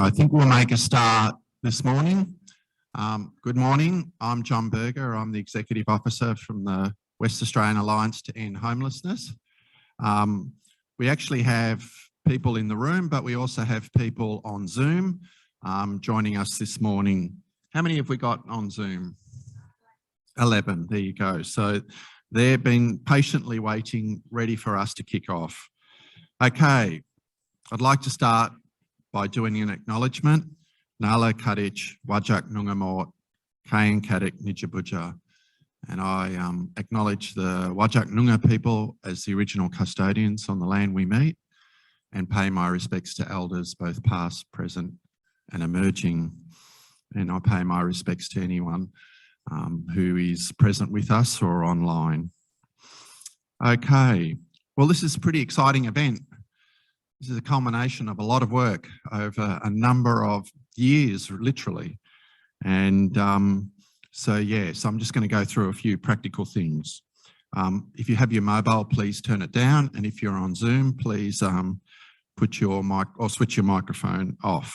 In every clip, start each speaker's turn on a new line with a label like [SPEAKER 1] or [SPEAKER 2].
[SPEAKER 1] I think we'll make a start this morning. Good morning, I'm John Berger. I'm the Executive Officer from the West Australian Alliance to End Homelessness. We actually have people in the room, but we also have people on Zoom joining us this morning. How many have we got on Zoom? 11, there you go. So they've been patiently waiting, ready for us to kick off. Okay, I'd like to start by doing an acknowledgement. Nala Kadich, Wajak Nungamort, Kain Kadik Nijabuja. And I acknowledge the Wajak Noongar people as the original custodians on the land we meet and pay my respects to elders, both past, present and emerging. And I pay my respects to anyone who is present with us or online. Okay, well, this is a pretty exciting event. This is a culmination of a lot of work over a number of years, literally. And so I'm just going to go through a few practical things. If you have your mobile, please turn it down. And if you're on Zoom, please put your mic or switch your microphone off.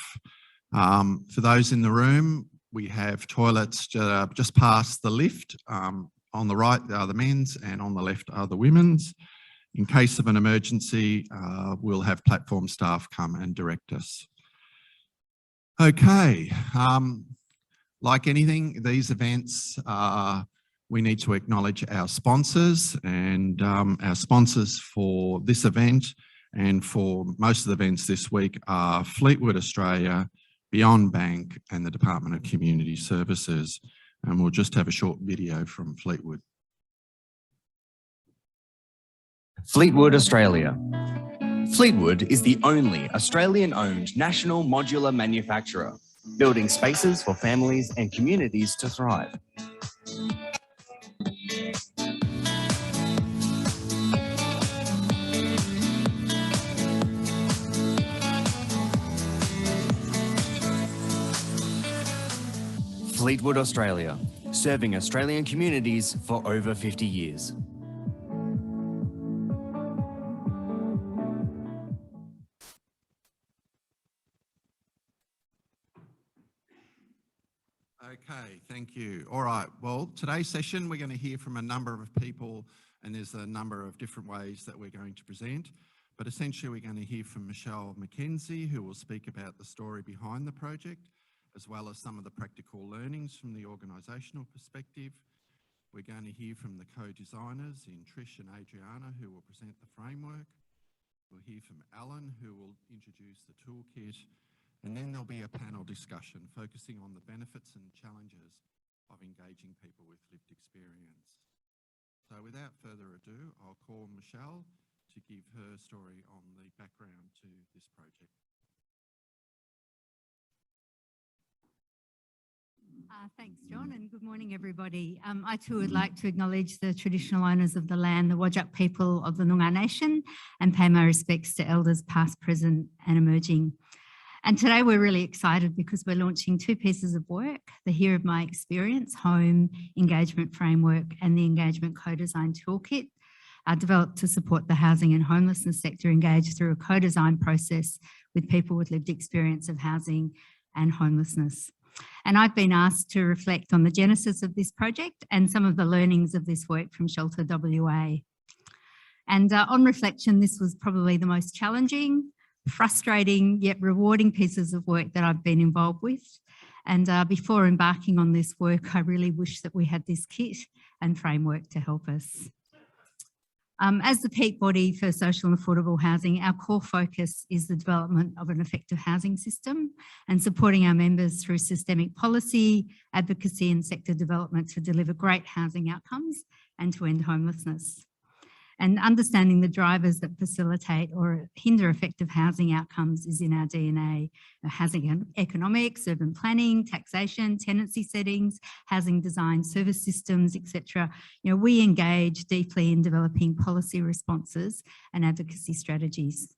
[SPEAKER 1] For those in the room, we have toilets just past the lift. On the right are the men's and on the left are the women's. In case of an emergency, we'll have platform staff come and direct us. Okay, like anything, these events, we need to acknowledge our sponsors, and our sponsors for this event and for most of the events this week are Fleetwood Australia, Beyond Bank and the Department of Community Services. And we'll just have a short video from Fleetwood.
[SPEAKER 2] Fleetwood Australia. Fleetwood is the only Australian-owned national modular manufacturer, building spaces for families and communities to thrive. Fleetwood Australia, serving Australian communities for over 50 years.
[SPEAKER 1] Okay, thank you. All right, well, today's session, we're going to hear from a number of people, and there's a number of different ways that we're going to present. But essentially, we're going to hear from Michelle McKenzie, who will speak about the story behind the project, as well as some of the practical learnings from the organisational perspective. We're going to hear from the co-designers in Tricia and Adriana, who will present the framework. We'll hear from Alan, who will introduce the toolkit. And then there'll be a panel discussion focusing on the benefits and challenges of engaging people with lived experience. So without further ado, I'll call Michelle to give her story on the background to this project.
[SPEAKER 3] Thanks, John, and good morning, everybody. I too would like to acknowledge the traditional owners of the land, the Wajak people of the Noongar Nation, and pay my respects to elders past, present and emerging. And today we're really excited because we're launching two pieces of work, the Here of My Experience Home Engagement Framework and the Engagement Co-Design Toolkit, developed to support the housing and homelessness sector engaged through a co-design process with people with lived experience of housing and homelessness. And I've been asked to reflect on the genesis of this project and some of the learnings of this work from Shelter WA. And on reflection, this was probably the most challenging, frustrating yet rewarding pieces of work that I've been involved with. And before embarking on this work, I really wish that we had this kit and framework to help us. As the peak body for social and affordable housing, our core focus is the development of an effective housing system and supporting our members through systemic policy, advocacy and sector development to deliver great housing outcomes and to end homelessness. And understanding the drivers that facilitate or hinder effective housing outcomes is in our DNA. Housing economics, urban planning, taxation, tenancy settings, housing design, service systems, etc. We engage deeply in developing policy responses and advocacy strategies.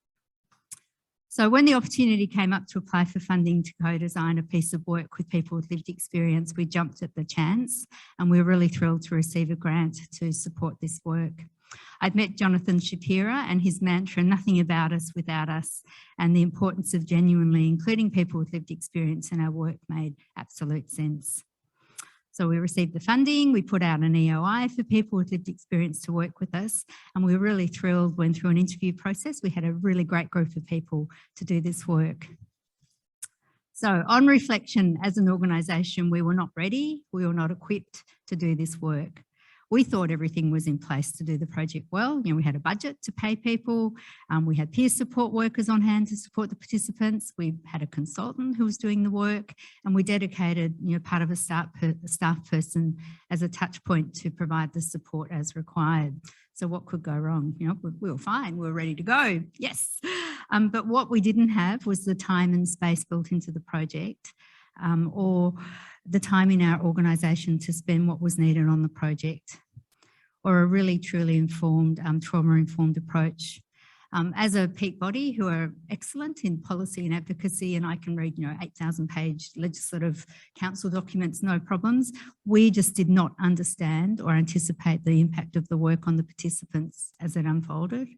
[SPEAKER 3] So when the opportunity came up to apply for funding to co-design a piece of work with people with lived experience, we jumped at the chance and we're really thrilled to receive a grant to support this work. I'd met Jonathan Shapira and his mantra, nothing about us without us, and the importance of genuinely including people with lived experience in our work made absolute sense. So we received the funding, we put out an EOI for people with lived experience to work with us, and we were really thrilled when through an interview process, we had a really great group of people to do this work. So on reflection, as an organisation, we were not ready, we were not equipped to do this work. We thought everything was in place to do the project well. You know, we had a budget to pay people. We had peer support workers on hand to support the participants. We had a consultant who was doing the work, and we dedicated, you know, part of a staff person as a touch point to provide the support as required. So what could go wrong? You know, we were fine. We were ready to go. Yes. But what we didn't have was the time and space built into the project, or the time in our organisation to spend what was needed on the project, or a really truly informed, trauma-informed approach. As a peak body who are excellent in policy and advocacy, and I can read, you know, 8,000-page legislative council documents, no problems, we just did not understand or anticipate the impact of the work on the participants as it unfolded.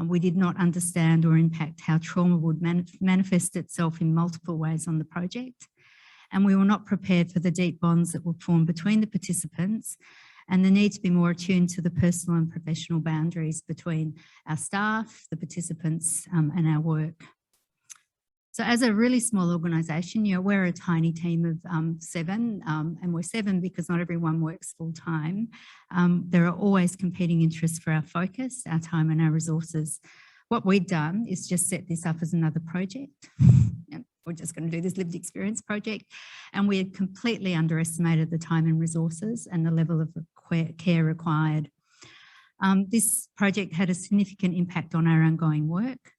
[SPEAKER 3] We did not understand or impact how trauma would manifest itself in multiple ways on the project. And we were not prepared for the deep bonds that would form between the participants and the need to be more attuned to the personal and professional boundaries between our staff, the participants, and our work. So as a really small organisation, you know, we're a tiny team of 7, and we're 7 because not everyone works full time. There are always competing interests for our focus, our time and our resources. What we've done is just set this up as another project. We're just going to do this lived experience project. And we had completely underestimated the time and resources and the level of care required. This project had a significant impact on our ongoing work.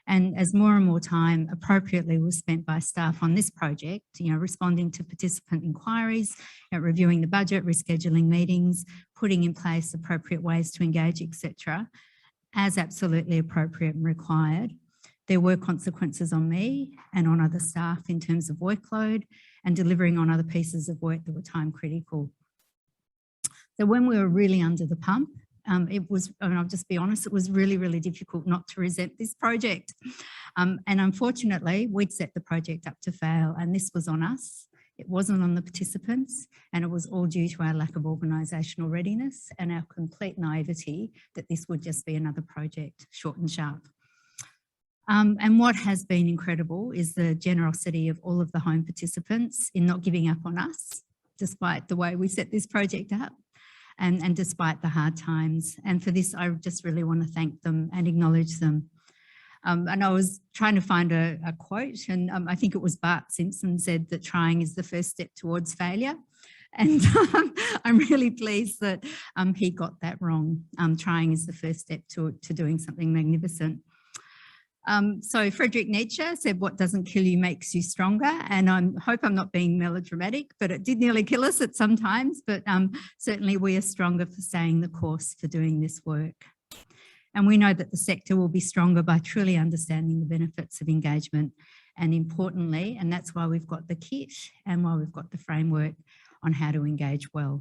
[SPEAKER 3] And as more and more time appropriately was spent by staff on this project, you know, responding to participant inquiries, you know, reviewing the budget, rescheduling meetings, putting in place appropriate ways to engage, etc., as absolutely appropriate and required, there were consequences on me and on other staff in terms of workload and delivering on other pieces of work that were time critical. So when we were really under the pump, it was, I mean, I'll just be honest, it was really, really difficult not to resent this project. And unfortunately, we'd set the project up to fail, and this was on us. It wasn't on the participants, and it was all due to our lack of organisational readiness and our complete naivety that this would just be another project, short and sharp. And what has been incredible is the generosity of all of the home participants in not giving up on us, despite the way we set this project up and despite the hard times. And for this, I just really want to thank them and acknowledge them. And I was trying to find a quote, and I think it was Bart Simpson said that trying is the first step towards failure. And I'm really pleased that he got that wrong. Trying is the first step to doing something magnificent. So Friedrich Nietzsche said, what doesn't kill you makes you stronger. And I hope I'm not being melodramatic, but it did nearly kill us at some times. But certainly we are stronger for staying the course, for doing this work. And we know that the sector will be stronger by truly understanding the benefits of engagement. And importantly, and that's why we've got the kit and why we've got the framework on how to engage well.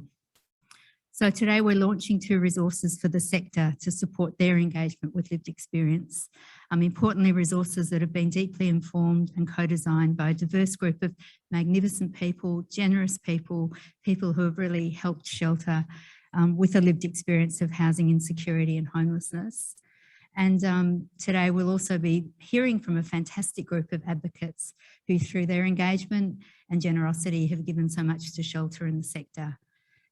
[SPEAKER 3] So today we're launching 2 resources for the sector to support their engagement with lived experience. Importantly, resources that have been deeply informed and co-designed by a diverse group of magnificent people, generous people, people who have really helped shelter with a lived experience of housing insecurity and homelessness. And today we'll also be hearing from a fantastic group of advocates who through their engagement and generosity have given so much to shelter in the sector.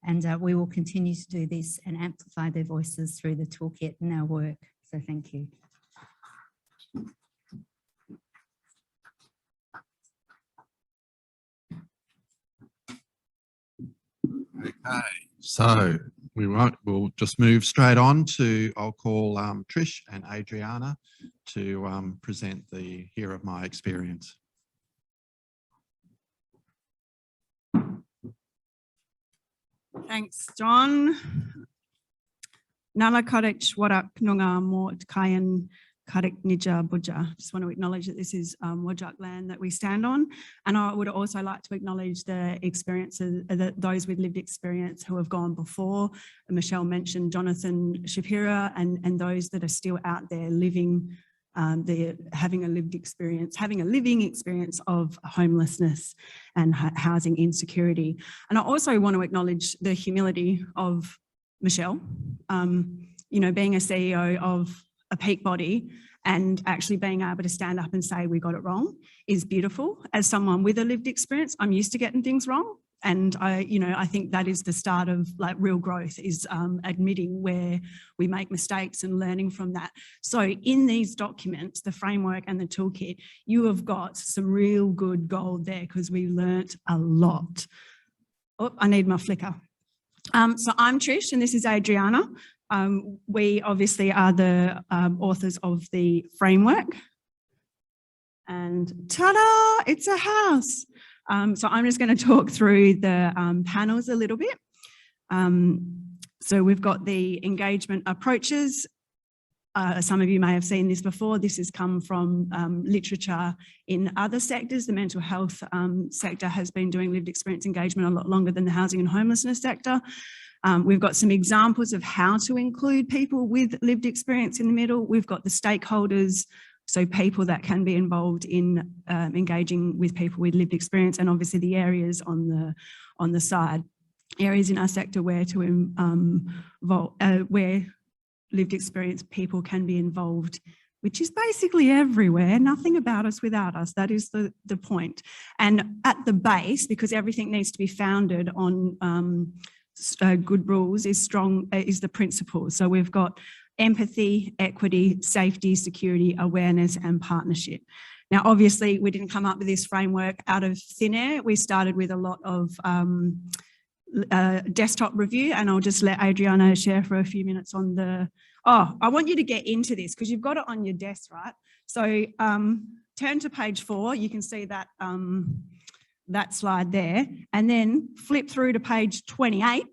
[SPEAKER 3] And we will continue to do this and amplify their voices through the toolkit and our work. So thank you.
[SPEAKER 1] Okay, so we'll just move straight on to, I'll call Trish and Adriana to present the Here of My Experience.
[SPEAKER 4] Thanks, John. Nala Kodich Warak Nunga Mort Kayan Karik Nija Buja. Just want to acknowledge that this is Wajak land that we stand on. And I would also like to acknowledge the experiences, those with lived experience who have gone before. Michelle mentioned Jonathan Shapira and those that are still out there living, having a living experience of homelessness and housing insecurity. And I also want to acknowledge the humility of Michelle, you know, being a CEO of a peak body and actually being able to stand up and say we got it wrong is beautiful. As someone with a lived experience, I'm used to getting things wrong. And I think that is the start of like real growth, is admitting where we make mistakes and learning from that. So in these documents, the framework and the toolkit, you have got some real good gold there because we learnt a lot. Oh, I need my flicker. So I'm Trish and this is Adriana. We obviously are the authors of the framework. And ta-da, it's a house. So I'm just going to talk through the panels a little bit. So we've got the engagement approaches. Some of you may have seen this before. This has come from literature in other sectors. The mental health sector has been doing lived experience engagement a lot longer than the housing and homelessness sector. We've got some examples of how to include people with lived experience in the middle. We've got the stakeholders, so people that can be involved in engaging with people with lived experience, and obviously the areas on the side, areas in our sector where where lived experience people can be involved, which is basically everywhere. Nothing about us without us. That is the point. And at the base, because everything needs to be founded on good rules, is the principles. So we've got empathy, equity, safety, security, awareness, and partnership. Now, obviously, we didn't come up with this framework out of thin air. We started with a lot of desktop review, and I'll just let Adriana share for a few minutes on the... Oh, I want you to get into this because you've got it on your desk, right? So turn to page 4. You can see that, that slide there, and then flip through to page 28,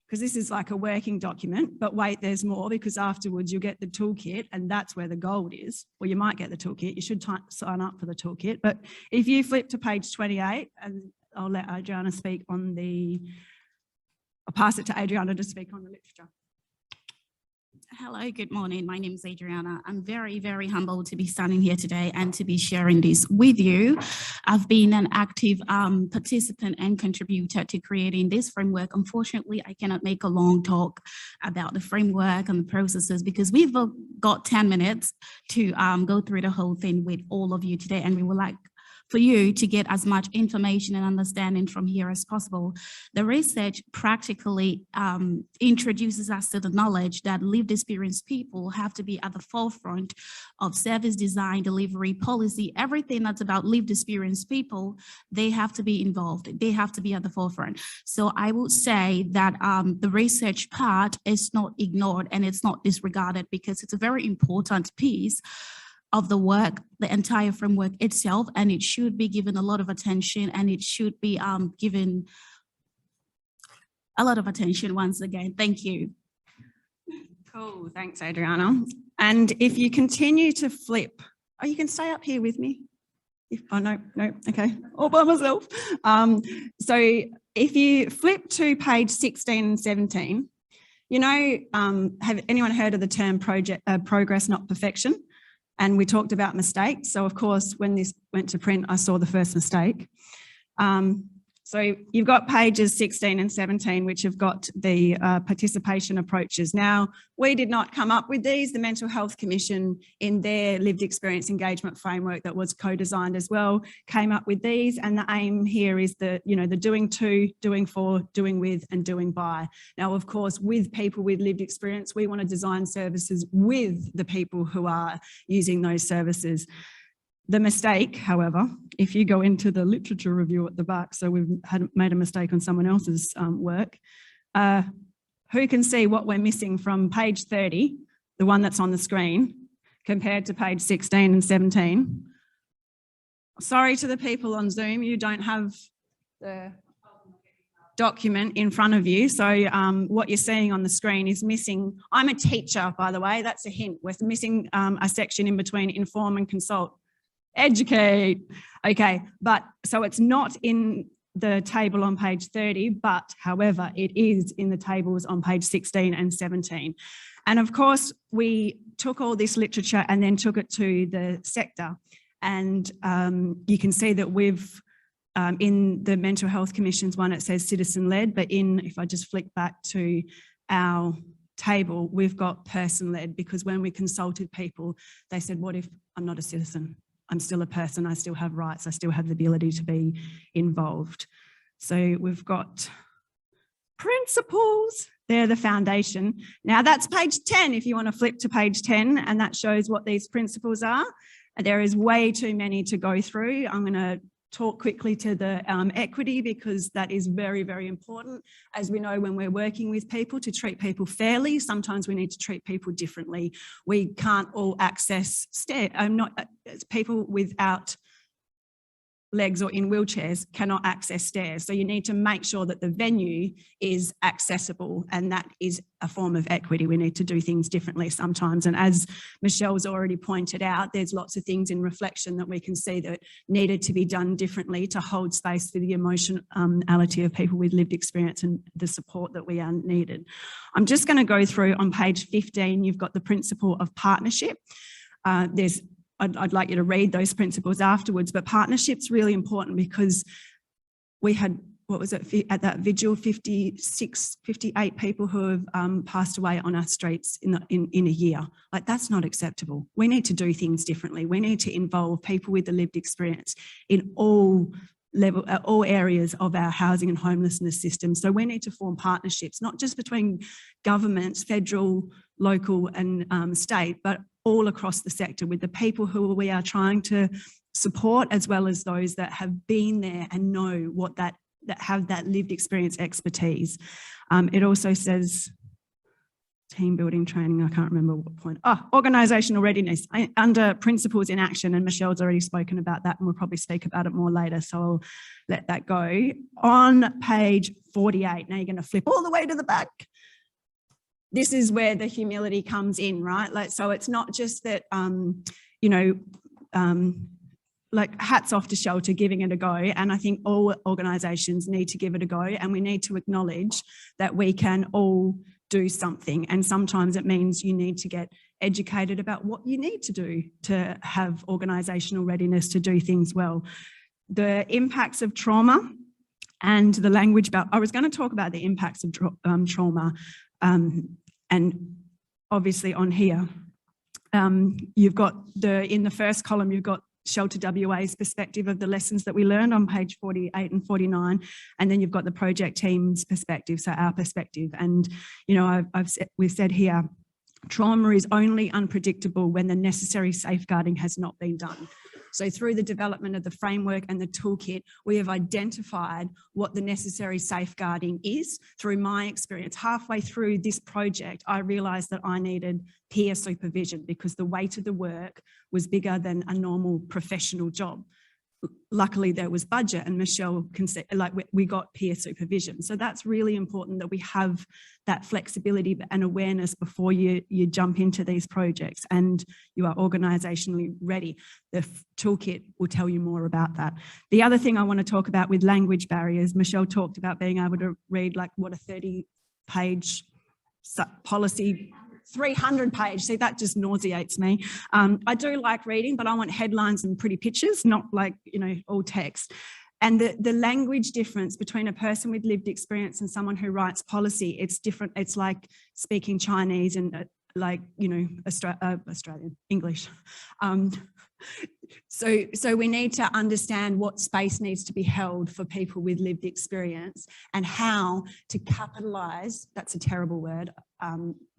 [SPEAKER 4] because this is like a working document, but wait, there's more, because afterwards you'll get the toolkit and that's where the gold is. Well, you might get the toolkit. You should sign up for the toolkit. But if you flip to page 28, and I'll let Adriana speak on I'll pass it to Adriana to speak on the literature.
[SPEAKER 5] Hello, good morning. My name is Adriana. I'm very, very humbled to be standing here today and to be sharing this with you. I've been an active participant and contributor to creating this framework. Unfortunately, I cannot make a long talk about the framework and the processes because we've got 10 minutes to go through the whole thing with all of you today, and we would like for you to get as much information and understanding from here as possible. The research practically introduces us to the knowledge that lived experience people have to be at the forefront of service design, delivery, policy, everything that's about lived experience people, they have to be involved. They have to be at the forefront. So I would say that the research part is not ignored and it's not disregarded because it's a very important piece of the work, the entire framework itself, and it should be given a lot of attention, and it should be given a lot of attention once again. Thank you.
[SPEAKER 4] Cool, thanks Adriana. And if you continue to flip, oh, you can stay up here with me. Oh, no, okay, all by myself. So if you flip to page 16 and 17, you know, have anyone heard of the term progress, not perfection? And we talked about mistakes. So of course, when this went to print, I saw the first mistake. So you've got pages 16 and 17, which have got the participation approaches. Now, we did not come up with these. The Mental Health Commission, in their lived experience engagement framework that was co-designed as well, came up with these. And the aim here is the doing to, doing for, doing with, and doing by. Now, of course, with people with lived experience, we want to design services with the people who are using those services. The mistake, however, if you go into the literature review at the back, so we've made a mistake on someone else's work, who can see what we're missing from page 30, the one that's on the screen, compared to page 16 and 17? Sorry to the people on Zoom, you don't have document in front of you. So what you're seeing on the screen is missing. I'm a teacher, by the way, that's a hint. We're missing a section in between inform and consult. Educate. Okay, but so it's not in the table on page 30, but however, it is in the tables on page 16 and 17. And of course, we took all this literature and then took it to the sector. And you can see that we've, in the Mental Health Commission's one, it says citizen-led, but if I just flick back to our table, we've got person-led, because when we consulted people, they said, what if I'm not a citizen? I'm still a person, I still have rights, I still have the ability to be involved. So we've got principles, they're the foundation. Now that's page 10, if you want to flip to page 10, and that shows what these principles are. There is way too many to go through. I'm going to talk quickly to the equity, because that is very, very important. As we know, when we're working with people, to treat people fairly, sometimes we need to treat people differently. We can't all access people without legs or in wheelchairs cannot access stairs. So you need to make sure that the venue is accessible, and that is a form of equity. We need to do things differently sometimes. And as Michelle's already pointed out, there's lots of things in reflection that we can see that needed to be done differently to hold space for the emotionality of people with lived experience and the support that we are needed. I'm just going to go through on page 15, you've got the principle of partnership. I'd like you to read those principles afterwards, but partnership's really important, because we had, what was it, at that vigil, 56, 58 people who have passed away on our streets in a year. Like, that's not acceptable. We need to do things differently. We need to involve people with the lived experience in all areas of our housing and homelessness system. So we need to form partnerships, not just between governments, federal, local and state, but all across the sector, with the people who we are trying to support, as well as those that have been there and know what that have that lived experience expertise. It also says team building training, I can't remember what point. Organisational readiness under principles in action, and Michelle's already spoken about that, and we'll probably speak about it more later, so I'll let that go. On page 48, now you're going to flip all the way to the back. This is where the humility comes in, right? Like, so it's not just that, like, hats off to Shelter giving it a go. And I think all organisations need to give it a go, and we need to acknowledge that we can all do something. And sometimes it means you need to get educated about what you need to do to have organisational readiness to do things well. The impacts of trauma and the language about, I was going to talk about the impacts of trauma. And obviously on here, you've got in the first column, you've got Shelter WA's perspective of the lessons that we learned on page 48 and 49. And then you've got the project team's perspective, so our perspective. And, you know, we've said here, trauma is only unpredictable when the necessary safeguarding has not been done. So through the development of the framework and the toolkit, we have identified what the necessary safeguarding is. Through my experience, halfway through this project, I realised that I needed peer supervision, because the weight of the work was bigger than a normal professional job. Luckily, there was budget, and Michelle can say, like, we got peer supervision. So that's really important, that we have that flexibility and awareness before you jump into these projects and you are organisationally ready. The toolkit will tell you more about that. The other thing I want to talk about with language barriers, Michelle talked about being able to read, like, what, a 30-page policy, 300 page. See, that just nauseates me. I do like reading, but I want headlines and pretty pictures, not like, you know, all text. And the language difference between a person with lived experience and someone who writes policy, it's different. It's like speaking Chinese and like, you know, Australian English. So we need to understand what space needs to be held for people with lived experience, and how to capitalise, that's a terrible word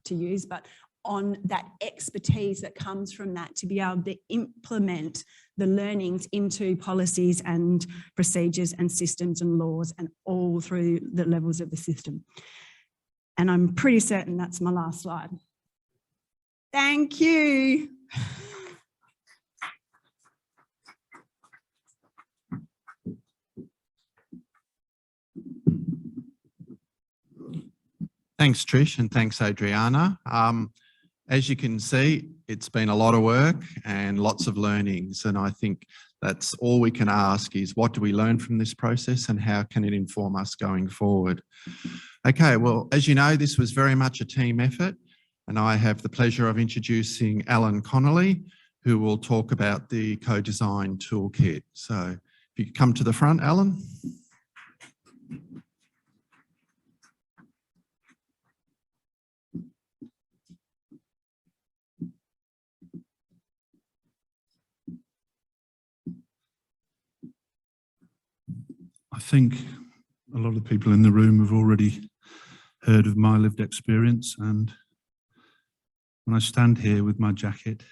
[SPEAKER 4] to use, but on that expertise that comes from that, to be able to implement the learnings into policies and procedures and systems and laws, and all through the levels of the system. And I'm pretty certain that's my last slide. Thank you.
[SPEAKER 1] Thanks, Trish, and thanks, Adriana. As you can see, it's been a lot of work and lots of learnings, and I think that's all we can ask is what do we learn from this process and how can it inform us going forward? Okay, well, as you know, this was very much a team effort, and I have the pleasure of introducing Alan Connolly, who will talk about the co-design toolkit. So if you could come to the front, Alan.
[SPEAKER 6] I think a lot of people in the room have already heard of my lived experience, and when I stand here with my jacket,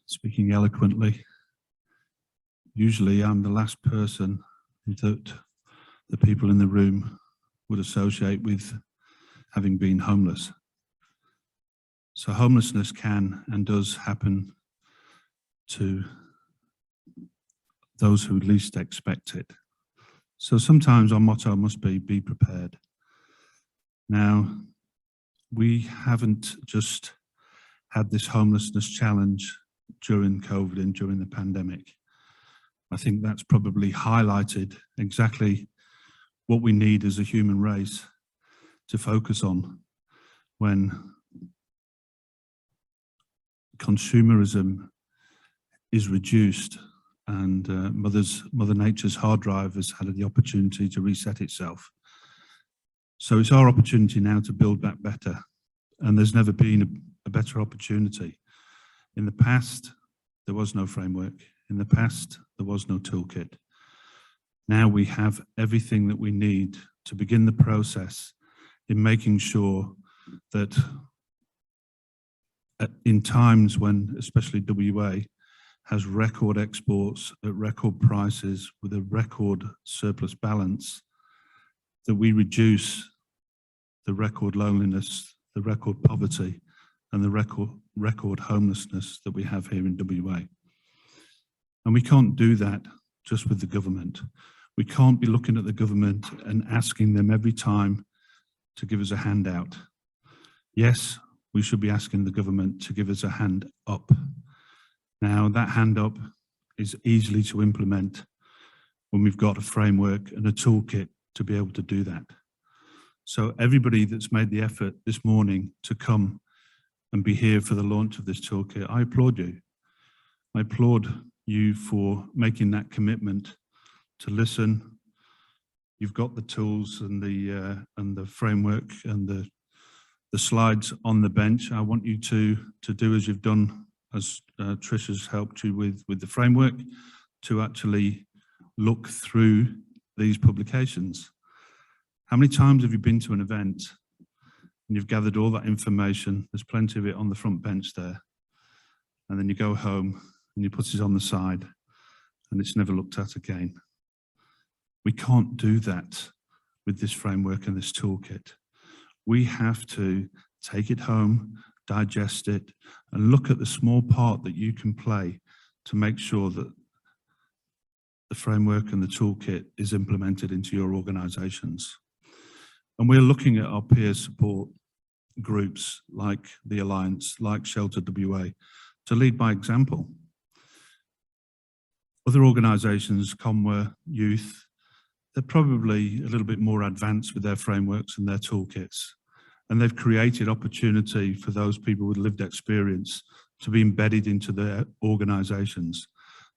[SPEAKER 6] speaking eloquently, usually I'm the last person that the people in the room would associate with having been homeless. So homelessness can and does happen to those who least expect it. So sometimes our motto must be prepared. Now, we haven't just had this homelessness challenge during COVID and during the pandemic. I think that's probably highlighted exactly what we need as a human race to focus on when consumerism is reduced and Mother Nature's hard drive has had the opportunity to reset itself. So it's our opportunity now to build back better, and there's never been a better opportunity. In the past, there was no framework. In the past, there was no toolkit. Now we have everything that we need to begin the process in making sure that in times when, especially WA, has record exports at record prices with a record surplus balance, that we reduce the record loneliness, the record poverty, and the record homelessness that we have here in WA. And we can't do that just with the government. We can't be looking at the government and asking them every time to give us a handout. Yes, we should be asking the government to give us a hand up. Now, that hand up is easily to implement when we've got a framework and a toolkit to be able to do that. So everybody that's made the effort this morning to come and be here for the launch of this toolkit, I applaud you. I applaud you for making that commitment to listen. You've got the tools and the framework and the slides on the bench. I want you to do as you've done, as Tricia's helped you with the framework, to actually look through these publications. How many times have you been to an event and you've gathered all that information? There's plenty of it on the front bench there. And then you go home and you put it on the side and it's never looked at again. We can't do that with this framework and this toolkit. We have to take it home, digest it, and look at the small part that you can play to make sure that the framework and the toolkit is implemented into your organisations. And we're looking at our peer support groups like the Alliance, like Shelter WA, to lead by example. Other organisations, Comware, Youth, they're probably a little bit more advanced with their frameworks and their toolkits. And they've created opportunity for those people with lived experience to be embedded into their organisations.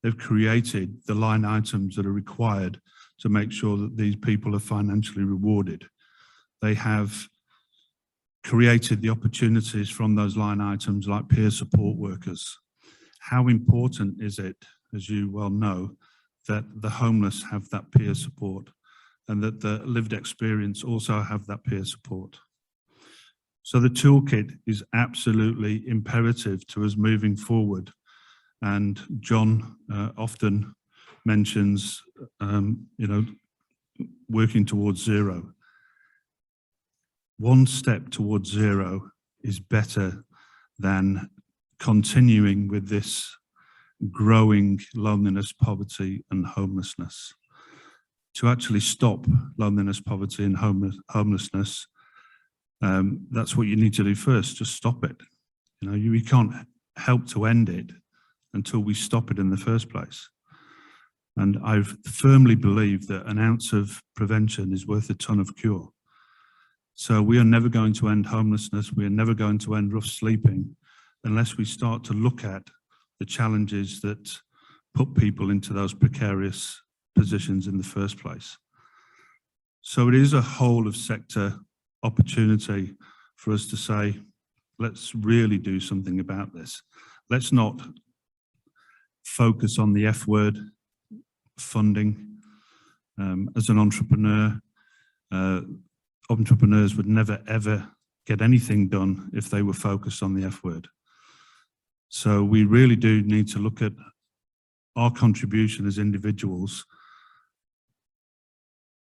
[SPEAKER 6] They've created the line items that are required to make sure that these people are financially rewarded. They have created the opportunities from those line items like peer support workers. How important is it, as you well know, that the homeless have that peer support and that the lived experience also have that peer support? So the toolkit is absolutely imperative to us moving forward. And John often mentions, working towards zero. One step towards zero is better than continuing with this growing loneliness, poverty, and homelessness. To actually stop loneliness, poverty, and homelessness, that's what you need to do first. Just stop it. You know, you can't help to end it until we stop it in the first place. And I firmly believe that an ounce of prevention is worth a ton of cure. So we are never going to end homelessness. We are never going to end rough sleeping unless we start to look at the challenges that put people into those precarious positions in the first place. So it is a whole of sector opportunity for us to say, let's really do something about this. Let's not focus on the F word, funding. As an entrepreneur, entrepreneurs would never ever get anything done if they were focused on the F word. So we really do need to look at our contribution as individuals.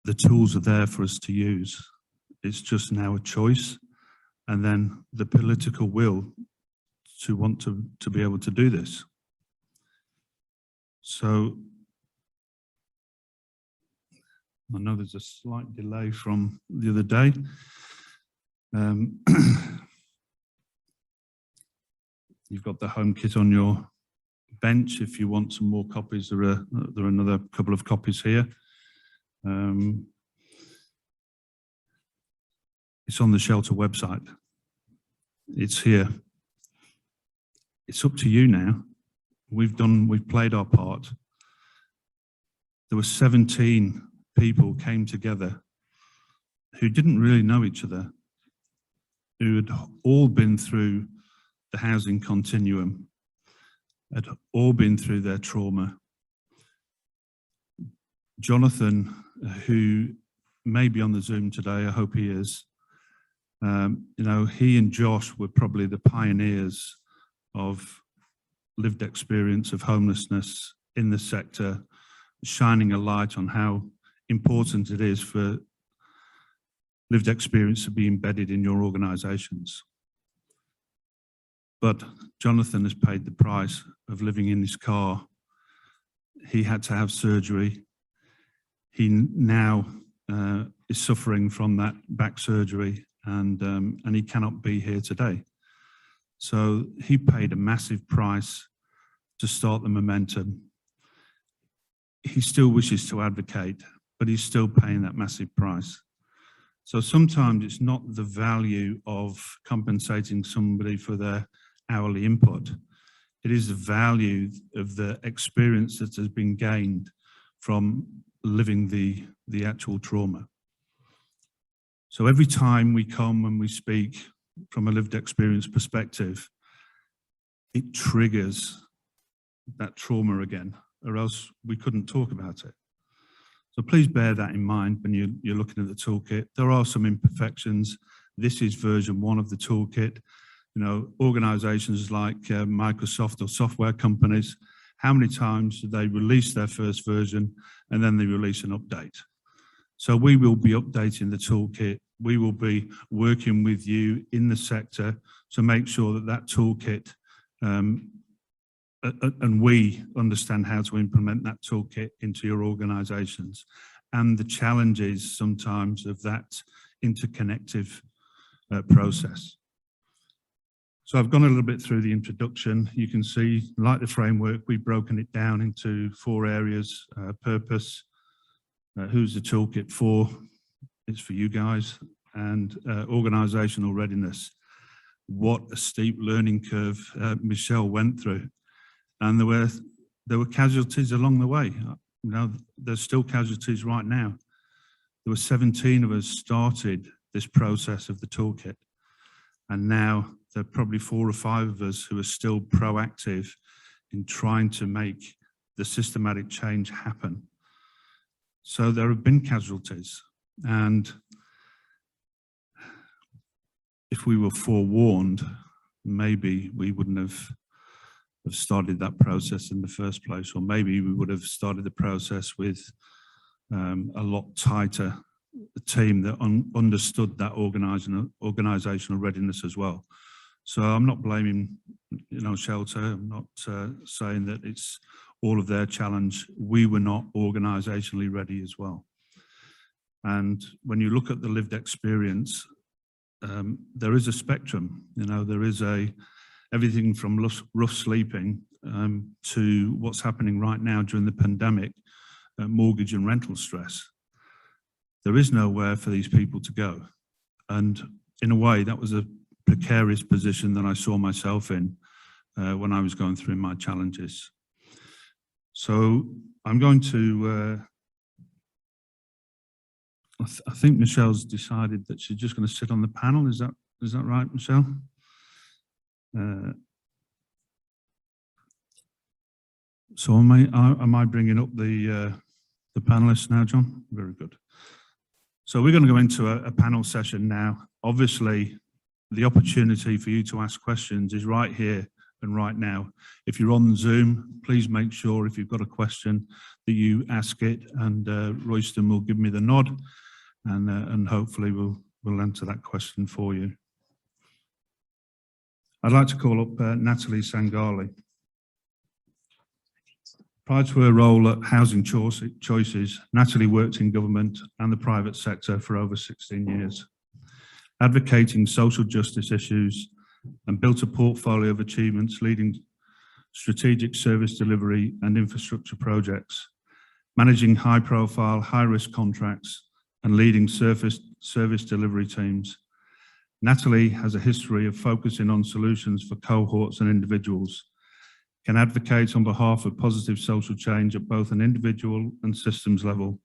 [SPEAKER 6] The tools are there for us to use. It's just now a choice, and then the political will to want to be able to do this. So I know there's a slight delay from the other day. You've got the home kit on your bench. If you want some more copies, there are another couple of copies here. It's on the shelter website. It's here. It's up to you now. We've played our part. There were 17 people came together who didn't really know each other, who had all been through the housing continuum, had all been through their trauma. Jonathan, who may be on the Zoom today, I hope he is, you know, he and Josh were probably the pioneers of lived experience of homelessness in the sector, shining a light on how important it is for lived experience to be embedded in your organisations. But Jonathan has paid the price of living in his car. He had to have surgery. He now is suffering from that back surgery, and he cannot be here today. So he paid a massive price to start the momentum. He still wishes to advocate, but he's still paying that massive price. So sometimes it's not the value of compensating somebody for their hourly input. It is the value of the experience that has been gained from living the actual trauma. So every time we come and we speak from a lived experience perspective, it triggers that trauma again, or else we couldn't talk about it. So please bear that in mind when you're looking at the toolkit. There are some imperfections. This is version 1 of the toolkit. You know, organisations like Microsoft or software companies, how many times do they release their first version and then they release an update? So we will be updating the toolkit. We will be working with you in the sector to make sure that that toolkit and we understand how to implement that toolkit into your organisations and the challenges sometimes of that interconnective process. So I've gone a little bit through the introduction. You can see, like the framework, we've broken it down into 4 areas: purpose, who's the toolkit for? It's for you guys, and organisational readiness. What a steep learning curve Michelle went through. And there were casualties along the way. You know, there's still casualties right now. There were 17 of us started this process of the toolkit, and now there are probably 4 or 5 of us who are still proactive in trying to make the systematic change happen. So there have been casualties, and if we were forewarned, maybe we wouldn't have started that process in the first place, or maybe we would have started the process with a lot tighter team that understood that organisational readiness as well. So I'm not blaming, you know, Shelter. I'm not saying that it's all of their challenge. We were not organisationally ready as well. And when you look at the lived experience, there is a spectrum. You know, there is everything from rough sleeping to what's happening right now during the pandemic, mortgage and rental stress. There is nowhere for these people to go. And in a way, that was a precarious position that I saw myself in when I was going through my challenges. So I'm going to, I think Michelle's decided that she's just going to sit on the panel. Is that right, Michelle? So am I bringing up the panelists now, John? Very good. So we're going to go into a panel session now. Obviously, the opportunity for you to ask questions is right here and right now. If you're on Zoom, please make sure if you've got a question that you ask it, and Royston will give me the nod, and hopefully we'll answer that question for you. I'd like to call up Natalie Sangali. Prior to her role at Housing Choices, Natalie worked in government and the private sector for over 16 years, advocating social justice issues, and built a portfolio of achievements leading strategic service delivery and infrastructure projects, managing high-profile, high-risk contracts, and leading service delivery teams. Natalie has a history of focusing on solutions for cohorts and individuals, can advocate on behalf of positive social change at both an individual and systems level,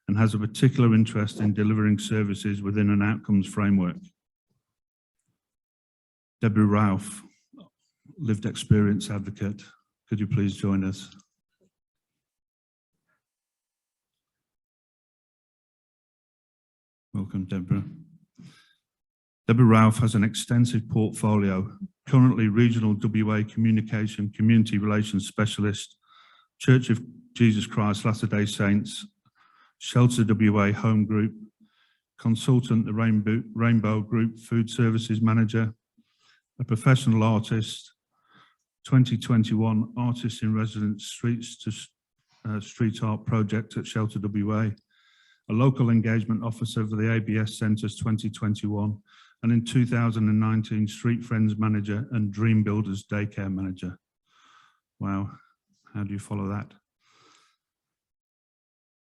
[SPEAKER 6] and has a particular interest in delivering services within an outcomes framework. Deborah Ralph, lived experience advocate. Could you please join us? Welcome, Deborah. Deborah Ralph has an extensive portfolio, currently Regional WA Community Relations Specialist, Church of Jesus Christ Latter-day Saints, Shelter WA Home Group, Consultant the Rainbow Group Food Services Manager, a professional artist, 2021 Artist in Residence Streets to Street Art Project at Shelter WA, a local engagement officer for the ABS Centres 2021, and in 2019, Street Friends Manager and Dream Builders Daycare Manager. Wow, how do you follow that?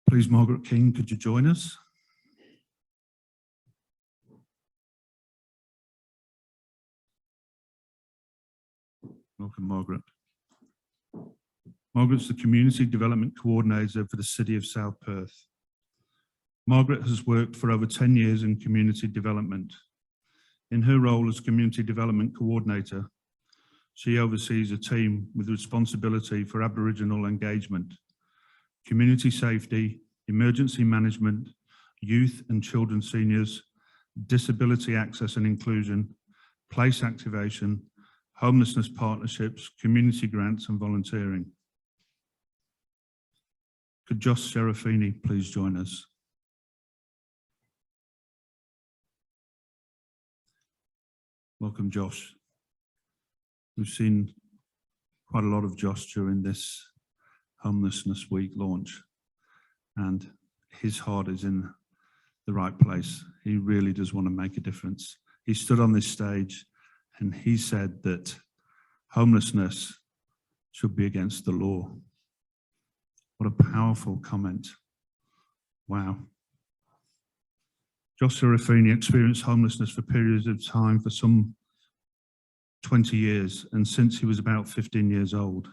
[SPEAKER 6] Please, Margaret King, could you join us? Welcome, Margaret. Margaret's the Community Development Coordinator for the City of South Perth. Margaret has worked for over 10 years in community development. In her role as Community Development Coordinator, she oversees a team with responsibility for Aboriginal engagement, community safety, emergency management, youth and children seniors, disability access and inclusion, place activation, homelessness partnerships, community grants and volunteering. Could Josh Serafini please join us? Welcome, Josh. We've seen quite a lot of Josh during this Homelessness Week launch, and his heart is in the right place. He really does want to make a difference. He stood on this stage and he said that homelessness should be against the law. What a powerful comment. Wow. Josh Serafini experienced homelessness for periods of time for some 20 years, and since he was about 15 years old.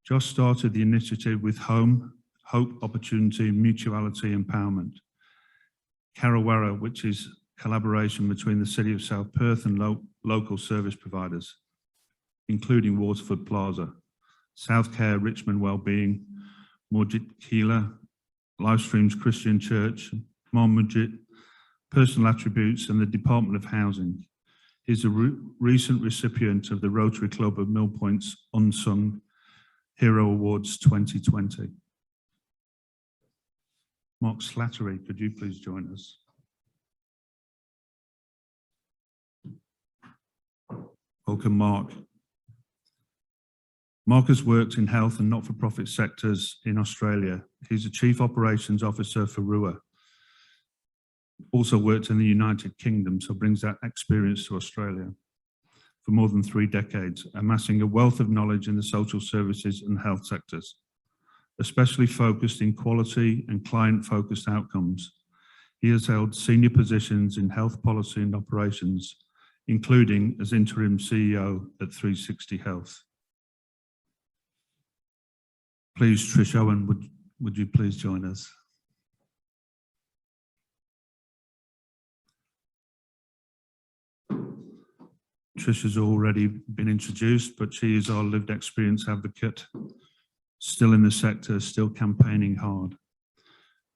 [SPEAKER 6] Josh started the initiative with Home, Hope, Opportunity, Mutuality, Empowerment. Karawara, which is collaboration between the City of South Perth and local service providers, including Waterford Plaza, Southcare, Richmond Wellbeing, Mujit Keela, Livestreams Christian Church, Mujit, Personal Attributes, and the Department of Housing. He's a recent recipient of the Rotary Club of Mill Point's Unsung Hero Awards 2020. Mark Slattery, could you please join us? Welcome, Mark. Mark has worked in health and not-for-profit sectors in Australia. He's a Chief Operations Officer for RUA. Also worked in the United Kingdom, so brings that experience to Australia for more than 3 decades, amassing a wealth of knowledge in the social services and health sectors, especially focused in quality and client-focused outcomes. He has held senior positions in health policy and operations, including as interim CEO at 360 Health. Please, Tricia Owen, would you please join us? Tricia's already been introduced, but she is our lived experience advocate, still in the sector, still campaigning hard.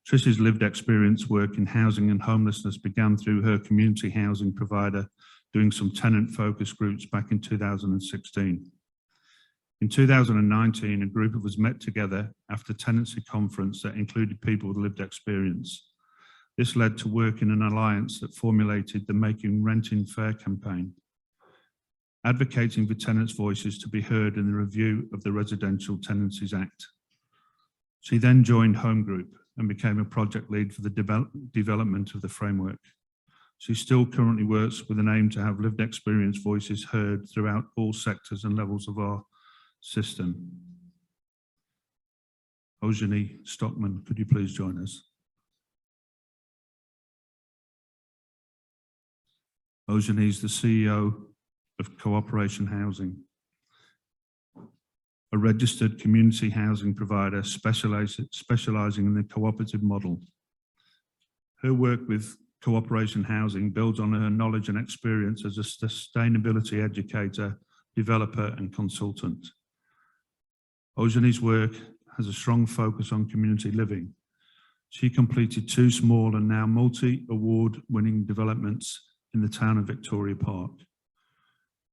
[SPEAKER 6] Tricia's lived experience work in housing and homelessness began through her community housing provider, doing some tenant focus groups back in 2016. In 2019, a group of us met together after tenancy conference that included people with lived experience. This led to work in an alliance that formulated the Making Renting Fair campaign, advocating for tenants' voices to be heard in the review of the Residential Tenancies Act. She then joined Home Group and became a project lead for the development of the framework. She still currently works with an aim to have lived experience voices heard throughout all sectors and levels of our system. Eugenie Stockman, could you please join us? Eugenie is the CEO of Cooperation Housing, a registered community housing provider specialising in the cooperative model. Her work with Cooperation Housing builds on her knowledge and experience as a sustainability educator, developer and consultant. Eugenie's work has a strong focus on community living. She completed 2 small and now multi-award winning developments in the town of Victoria Park.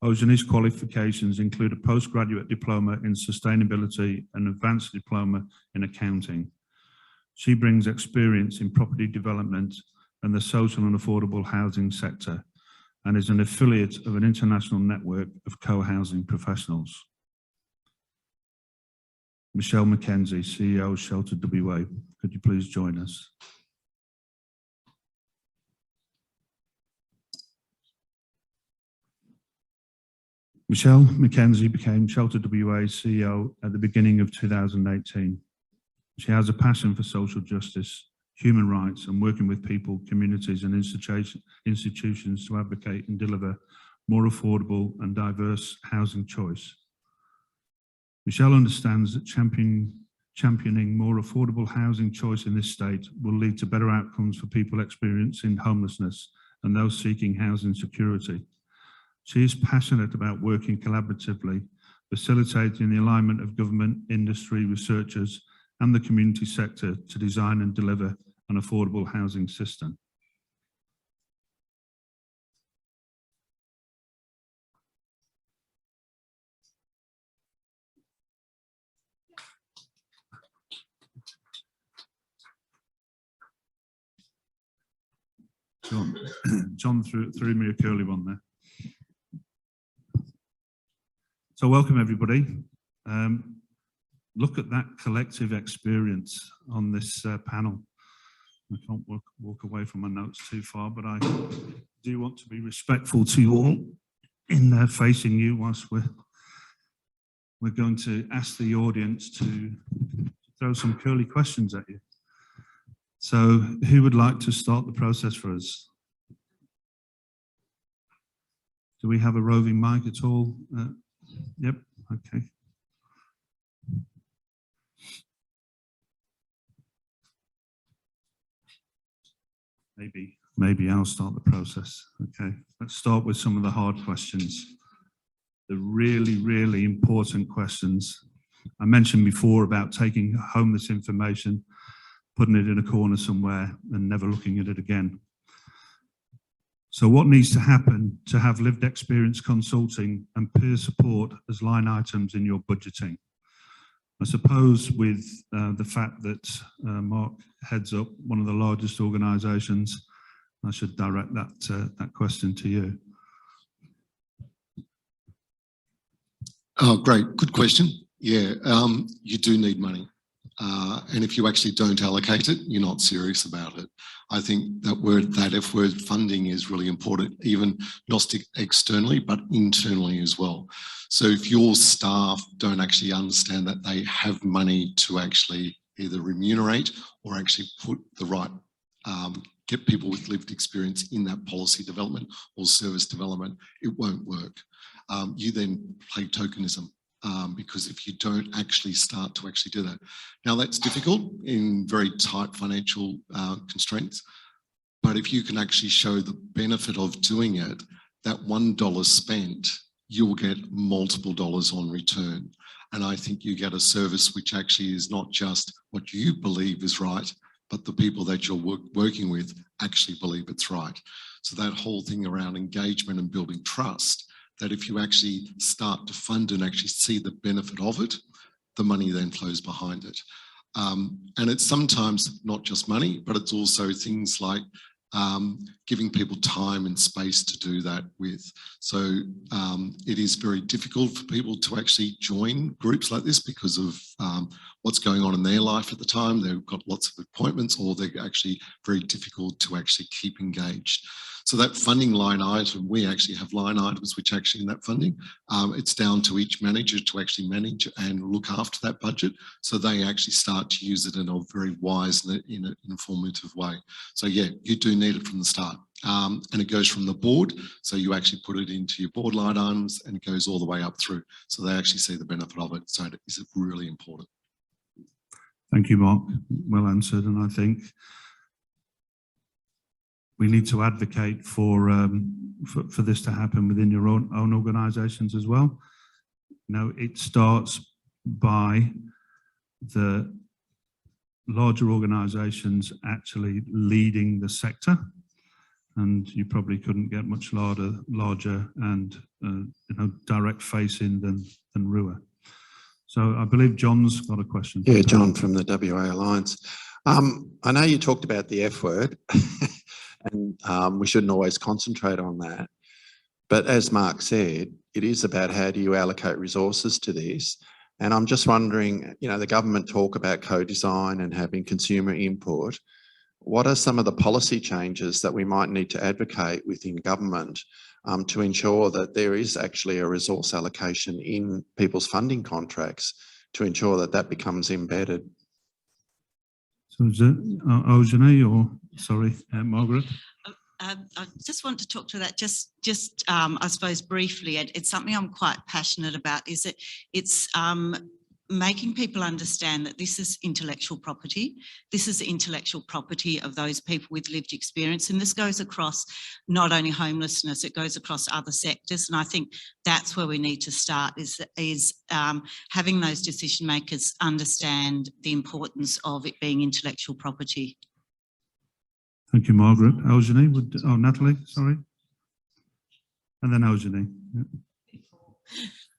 [SPEAKER 6] Eugenie's qualifications include a postgraduate diploma in sustainability and advanced diploma in accounting. She brings experience in property development and the social and affordable housing sector, and is an affiliate of an international network of co-housing professionals. Michelle McKenzie, CEO of Shelter WA, could you please join us? Michelle McKenzie became Shelter WA CEO at the beginning of 2018. She has a passion for social justice, human rights, and working with people, communities and institutions to advocate and deliver more affordable and diverse housing choice. Michelle understands that championing more affordable housing choice in this state will lead to better outcomes for people experiencing homelessness and those seeking housing security. She is passionate about working collaboratively, facilitating the alignment of government, industry, researchers and the community sector to design and deliver an affordable housing system. John threw me a curly one there. So welcome everybody. Look at that collective experience on this panel. I can't walk away from my notes too far, but I do want to be respectful to you all in facing you whilst we're going to ask the audience to throw some curly questions at you. So who would like to start the process for us? Do we have a roving mic at all? Yep, okay. Maybe I'll start the process. Okay, let's start with some of the hard questions. The really, really important questions. I mentioned before about taking home this information, putting it in a corner somewhere and never looking at it again. So what needs to happen to have lived experience consulting and peer support as line items in your budgeting? I suppose with the fact that Mark heads up one of the largest organisations, I should direct that question to you.
[SPEAKER 7] Oh, great. Good question. Yeah, you do need money. And if you actually don't allocate it, you're not serious about it. I think that F word funding is really important, even not externally, but internally as well. So if your staff don't actually understand that they have money to actually either remunerate or actually put the right, get people with lived experience in that policy development or service development, it won't work. You then play tokenism. Because if you don't actually start to actually do that. Now that's difficult in very tight financial constraints, but if you can actually show the benefit of doing it, that $1 spent, you'll get multiple dollars on return. And I think you get a service which actually is not just what you believe is right, but the people that you're working with actually believe it's right. So that whole thing around engagement and building trust, that if you actually start to fund and actually see the benefit of it, the money then flows behind it. And it's sometimes not just money, but it's also things like giving people time and space to do that with. So it is very difficult for people to actually join groups like this because of what's going on in their life at the time. They've got lots of appointments, or they're actually very difficult to actually keep engaged. So that funding line item, we actually have line items which actually in that funding, it's down to each manager to actually manage and look after that budget. So they actually start to use it in a very wise and in an informative way. So yeah, you do need it from the start. And it goes from the board. So you actually put it into your board line items and it goes all the way up through. So they actually see the benefit of it. So it is really important.
[SPEAKER 6] Thank you, Mark. Well answered. And I think we need to advocate for this to happen within your own organisations as well. You know, it starts by the larger organisations actually leading the sector, and you probably couldn't get much larger and direct facing than RUA. So I believe John's got a question.
[SPEAKER 1] Yeah, John from the WA Alliance. I know you talked about the F word. And we shouldn't always concentrate on that. But as Mark said, it is about how do you allocate resources to this. And I'm just wondering, you know, the government talk about co-design and having consumer input. What are some of the policy changes that we might need to advocate within government to ensure that there is actually a resource allocation in people's funding contracts to ensure that that becomes embedded?
[SPEAKER 6] So is it Ojani or, sorry, Margaret?
[SPEAKER 8] I just want to talk to that I suppose briefly. It's something I'm quite passionate about, is that it's making people understand that this is intellectual property. This is the intellectual property of those people with lived experience. And this goes across not only homelessness, it goes across other sectors. And I think that's where we need to start, is having those decision makers understand the importance of it being intellectual property.
[SPEAKER 6] Thank you, Margaret. Ojani, Natalie, sorry. And then Ojani. Yeah.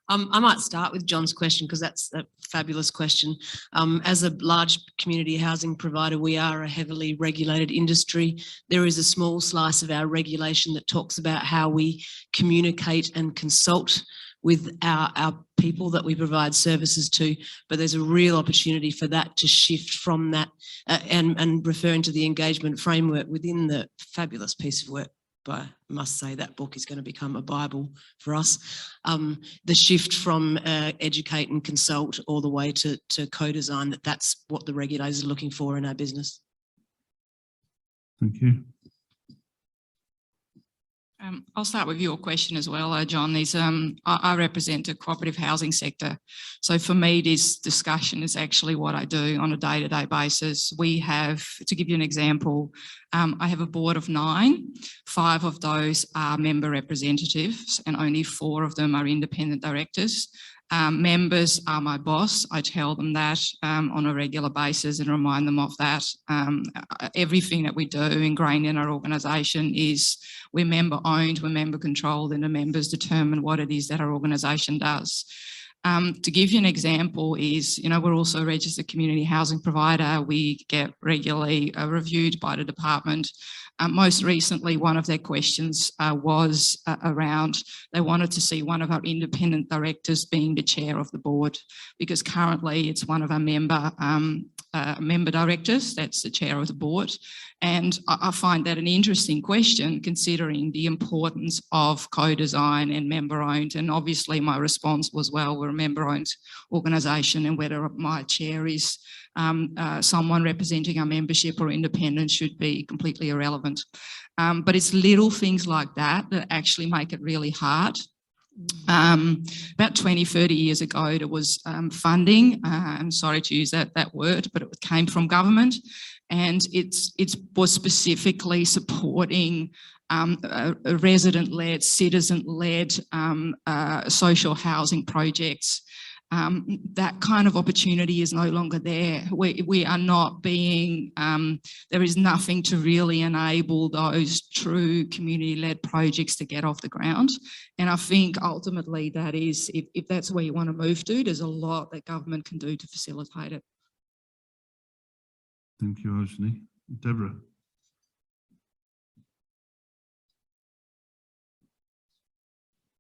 [SPEAKER 9] I might start with John's question because that's a fabulous question. As a large community housing provider, we are a heavily regulated industry. There is a small slice of our regulation that talks about how we communicate and consult with our people that we provide services to, but there's a real opportunity for that to shift from that and referring to the engagement framework within the fabulous piece of work. But I must say that book is going to become a Bible for us. The shift from educate and consult all the way to co-design, that's what the regulators are looking for in our business.
[SPEAKER 6] Thank you.
[SPEAKER 10] I'll start with your question as well, John. I represent a cooperative housing sector. So for me, this discussion is actually what I do on a day-to-day basis. We have, to give you an example, I have a board of 9. 5 of those are member representatives and only 4 of them are independent directors. Members are my boss. I tell them that on a regular basis and remind them of that. Everything that we do ingrained in our organisation is we're member owned, we're member controlled, and the members determine what it is that our organisation does. To give you an example is, we're also a registered community housing provider. We get regularly reviewed by the department. Most recently, one of their questions was around, they wanted to see one of our independent directors being the chair of the board, because currently it's one of our member directors that's the chair of the board. And I find that an interesting question, considering the importance of co-design and member-owned. And obviously my response was, well, we're a member-owned organisation, and whether my chair is someone representing our membership or independent should be completely irrelevant. But it's little things like that that actually make it really hard. About 20, 30 years ago, there was funding. I'm sorry to use that word, but it came from government, and it was specifically supporting resident-led, citizen-led social housing projects. That kind of opportunity is no longer there. We are not being, there is nothing to really enable those true community-led projects to get off the ground. And I think ultimately that is, if that's where you want to move to, there's a lot that government can do to facilitate it.
[SPEAKER 6] Thank you, Ajani. Deborah.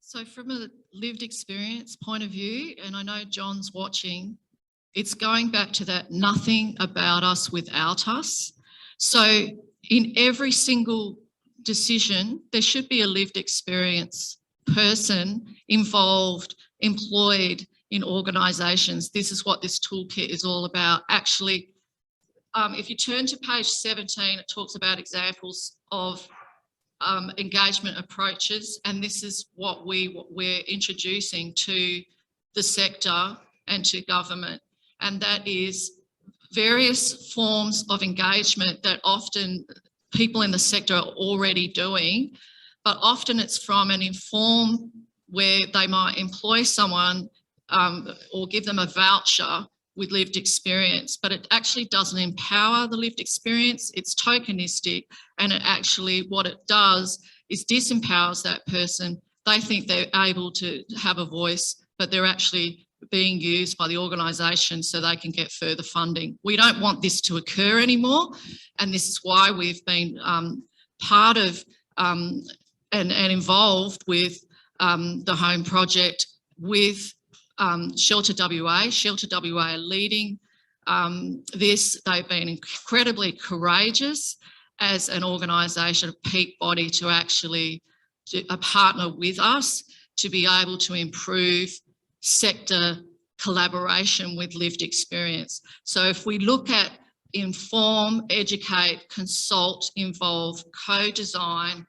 [SPEAKER 11] So from a lived experience point of view, and I know John's watching, it's going back to that nothing about us without us. So in every single decision, there should be a lived experience person involved, employed in organisations. This is what this toolkit is all about. Actually, if you turn to page 17, it talks about examples of engagement approaches, and this is what we're introducing to the sector and to government, and that is various forms of engagement that often people in the sector are already doing, but often it's from an informed where they might employ someone or give them a voucher with lived experience, but it actually doesn't empower the lived experience. It's tokenistic, and it actually, what it does is disempowers that person. They think they're able to have a voice, but they're actually being used by the organisation so they can get further funding. We don't want this to occur anymore, and this is why we've been part of and involved with the Home Project with Shelter WA. Shelter WA are leading this. They've been incredibly courageous as an organisation, a peak body, to actually partner with us to be able to improve sector collaboration with lived experience. So if we look at inform, educate, consult, involve, co-design,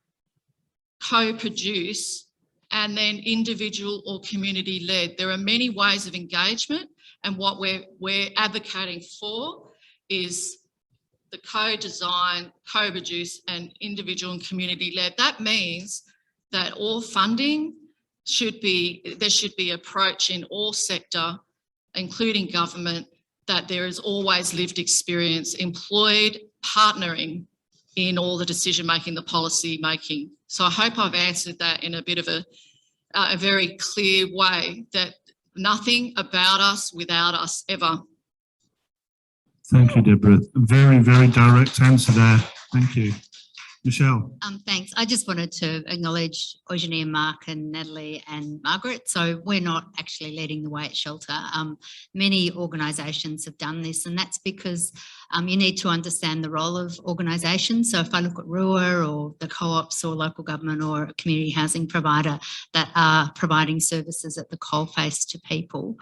[SPEAKER 11] co-produce, and then individual or community led. There are many ways of engagement, and what we're advocating for is the co-design, co-produce and individual and community led. That means that all funding there should be approach in all sector, including government, that there is always lived experience, employed, partnering in all the decision making, the policy making. So I hope I've answered that in a bit of a very clear way, that nothing about us without us ever.
[SPEAKER 6] Thank you, Deborah. Very, very direct answer there. Thank you. Michelle.
[SPEAKER 3] Thanks. I just wanted to acknowledge Eugenie and Mark and Natalie and Margaret. So we're not actually leading the way at Shelter. Many organisations have done this, and that's because you need to understand the role of organisations. So if I look at RUA or the co-ops or local government or a community housing provider that are providing services at the coalface to people,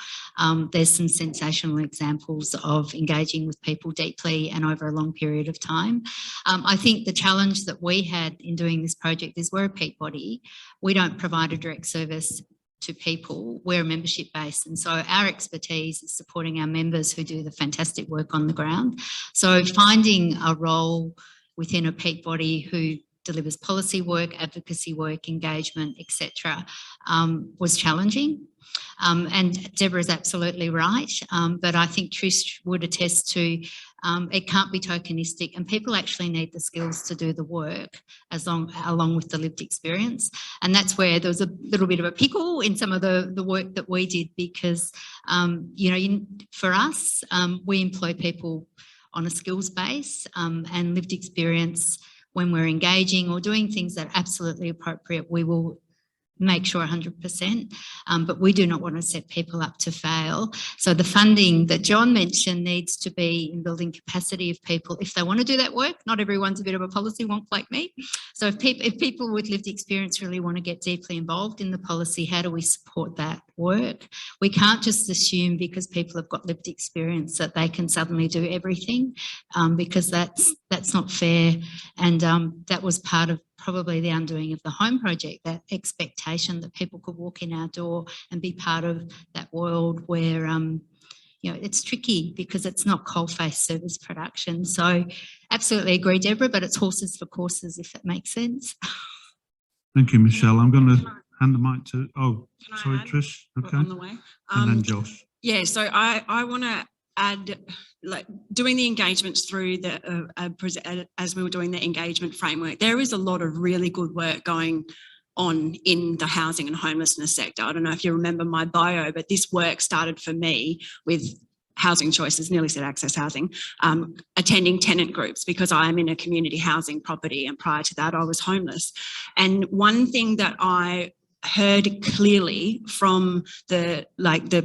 [SPEAKER 3] there's some sensational examples of engaging with people deeply and over a long period of time. I think the challenge that we had in doing this project is we're a peak body. We don't provide a direct service to people. We're membership based, and so our expertise is supporting our members who do the fantastic work on the ground. So finding a role within a peak body who delivers policy work, advocacy work, engagement, etc., was challenging. And Deborah is absolutely right, but I think Trish would attest to It can't be tokenistic, and people actually need the skills to do the work along with the lived experience. And that's where there was a little bit of a pickle in some of the work that we did, because, for us, we employ people on a skills base, and lived experience. When we're engaging or doing things that are absolutely appropriate, we will make sure 100%, but we do not want to set people up to fail. So the funding that John mentioned needs to be in building capacity of people if they want to do that work. Not everyone's a bit of a policy wonk like me. So if people with lived experience really want to get deeply involved in the policy, how do we support that work? We can't just assume because people have got lived experience that they can suddenly do everything, because that's not fair. And that was part of probably the undoing of the home project, that expectation that people could walk in our door and be part of that world where, it's tricky because it's not coal-face service production. So absolutely agree, Deborah, but it's horses for courses, if that makes sense.
[SPEAKER 6] Thank you, Michelle. I'm going to hand the mic to, sorry,
[SPEAKER 4] add?
[SPEAKER 6] Trish. Okay.
[SPEAKER 4] On the way.
[SPEAKER 6] And then Josh.
[SPEAKER 4] Yeah, so I want to add, like, doing the engagements through the as we were doing the engagement framework, there is a lot of really good work going on in the housing and homelessness sector. I don't know if you remember my bio, but this work started for me with housing choices, nearly said access housing, attending tenant groups, because I am in a community housing property, and prior to that I was homeless. And one thing that I heard clearly from the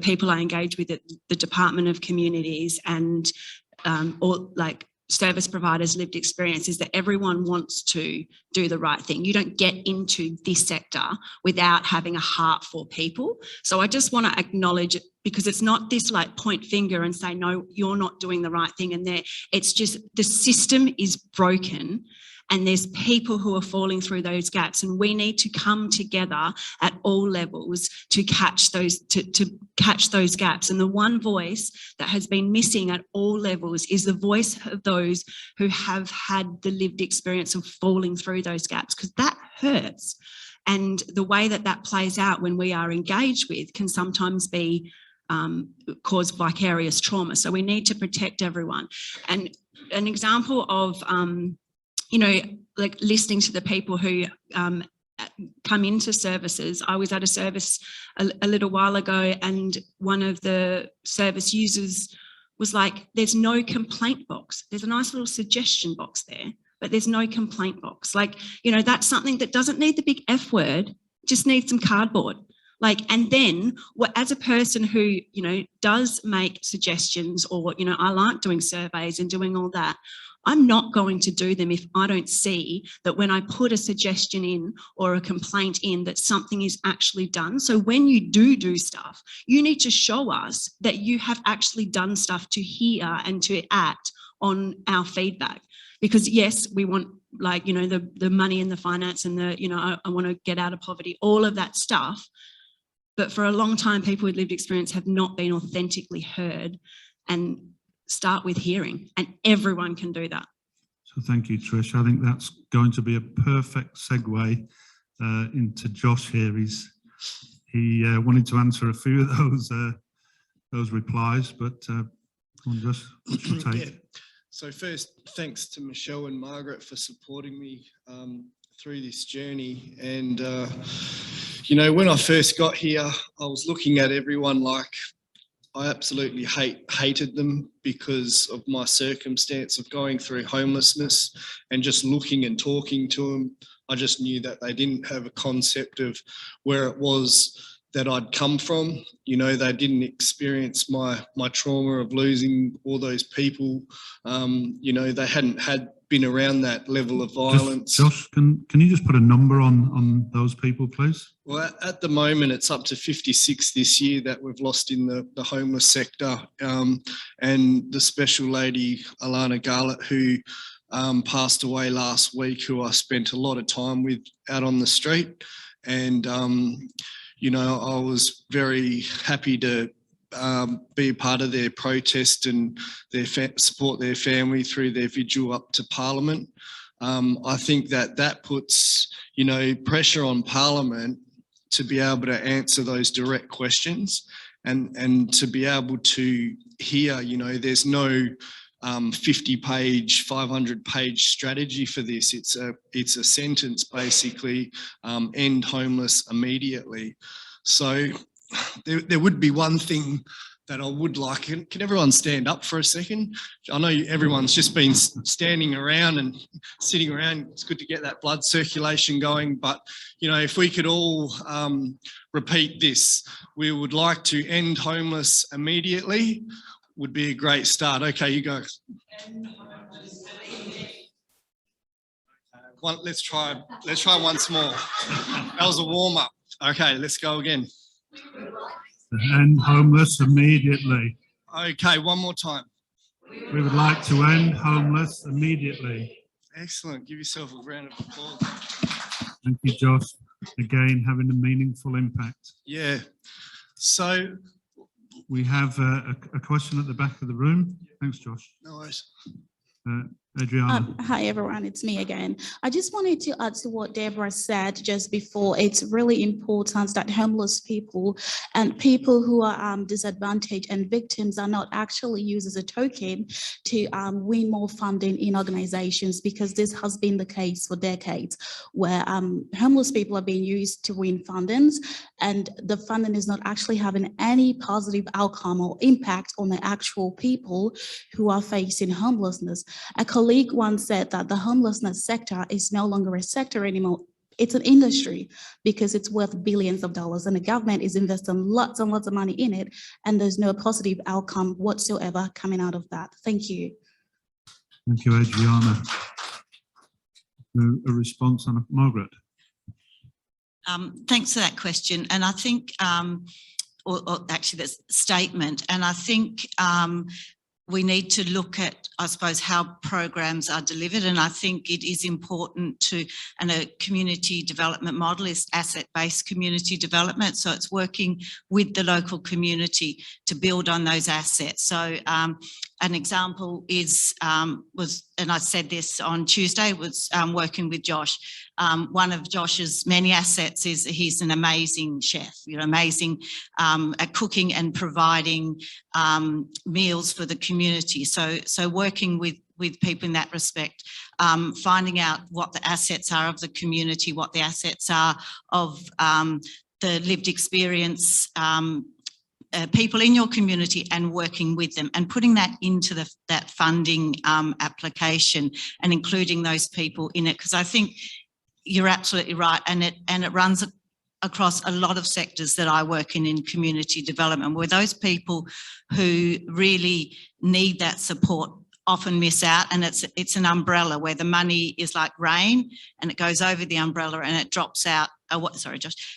[SPEAKER 4] people I engage with at the Department of Communities and service providers' lived experience is that everyone wants to do the right thing. You don't get into this sector without having a heart for people. So I just want to acknowledge it, because it's not this like point finger and say, no, you're not doing the right thing. And it's just the system is broken. And there's people who are falling through those gaps, and we need to come together at all levels to catch those gaps. And the one voice that has been missing at all levels is the voice of those who have had the lived experience of falling through those gaps, because that hurts. And the way that plays out when we are engaged with can sometimes be cause vicarious trauma. So we need to protect everyone. And an example of like listening to the people who come into services. I was at a service a little while ago, and one of the service users was like, there's no complaint box. There's a nice little suggestion box there, but there's no complaint box. Like, that's something that doesn't need the big F word, just needs some cardboard. And then as a person who, does make suggestions, or, I like doing surveys and doing all that, I'm not going to do them if I don't see that when I put a suggestion in or a complaint in, that something is actually done. So when you do stuff, you need to show us that you have actually done stuff to hear and to act on our feedback. Because yes, we want the money and the finance and I want to get out of poverty, all of that stuff. But for a long time, people with lived experience have not been authentically heard, and start with hearing, and everyone can do that.
[SPEAKER 6] So thank you, Trish. I think that's going to be a perfect segue into Josh here. He wanted to answer a few of those replies, but come on, Josh, what's your take?
[SPEAKER 12] Yeah. So first, thanks to Michelle and Margaret for supporting me through this journey. And when I first got here, I was looking at everyone like I absolutely hated them because of my circumstance of going through homelessness, and just looking and talking to them, I just knew that they didn't have a concept of where it was that I'd come from. They didn't experience my trauma of losing all those people. They hadn't been around that level of violence.
[SPEAKER 6] Josh, can you just put a number on those people, please?
[SPEAKER 12] Well, at the moment, it's up to 56 this year that we've lost in the homeless sector. And the special lady, Alana Garlett, who passed away last week, who I spent a lot of time with out on the street. And, I was very happy to be a part of their protest and support their family through their vigil up to Parliament. I think that puts, pressure on Parliament to be able to answer those direct questions, and to be able to hear, there's no 50-page, 500-page strategy for this. It's a sentence basically, end homeless immediately. So there would be one thing that I would like. Can everyone stand up for a second? I know everyone's just been standing around and sitting around. It's good to get that blood circulation going, but you know, if we could all repeat this, we would like to end homeless immediately, would be a great start. Okay, you go. Let's try once more. That was a warm up. Okay, let's go again.
[SPEAKER 6] End homeless immediately.
[SPEAKER 12] Okay, one more time.
[SPEAKER 6] We would like to end homeless immediately.
[SPEAKER 12] Excellent. Give yourself a round of applause.
[SPEAKER 6] Thank you, Josh. Again, having a meaningful impact.
[SPEAKER 12] Yeah. So
[SPEAKER 6] we have a question at the back of the room. Thanks, Josh.
[SPEAKER 12] No worries.
[SPEAKER 6] Adriana.
[SPEAKER 5] Hi, everyone. It's me again. I just wanted to add to what Deborah said just before. It's really important that homeless people and people who are disadvantaged and victims are not actually used as a token to win more funding in organizations, because this has been the case for decades, where homeless people are being used to win fundings, and the funding is not actually having any positive outcome or impact on the actual people who are facing homelessness. A colleague once said that the homelessness sector is no longer a sector anymore. It's an industry, because it's worth billions of dollars and the government is investing lots and lots of money in it, and there's no positive outcome whatsoever coming out of that. Thank you.
[SPEAKER 6] Thank you, Adriana. A response on Margaret.
[SPEAKER 8] Thanks for that question. And I think, or actually that's a statement, and I think we need to look at, I suppose, how programs are delivered. And I think it is important to, and a community development model is asset-based community development. So it's working with the local community to build on those assets. So an example is, and I said this on Tuesday, was working with Josh. One of Josh's many assets is he's an amazing chef, amazing at cooking and providing meals for the community. So working with people in that respect, finding out what the assets are of the community, what the assets are of the lived experience people in your community, and working with them and putting that into that funding application and including those people in it. Because I think you're absolutely right, and it runs across a lot of sectors that I work in community development, where those people who really need that support often miss out, and it's an umbrella where the money is like rain and it goes over the umbrella and it drops out.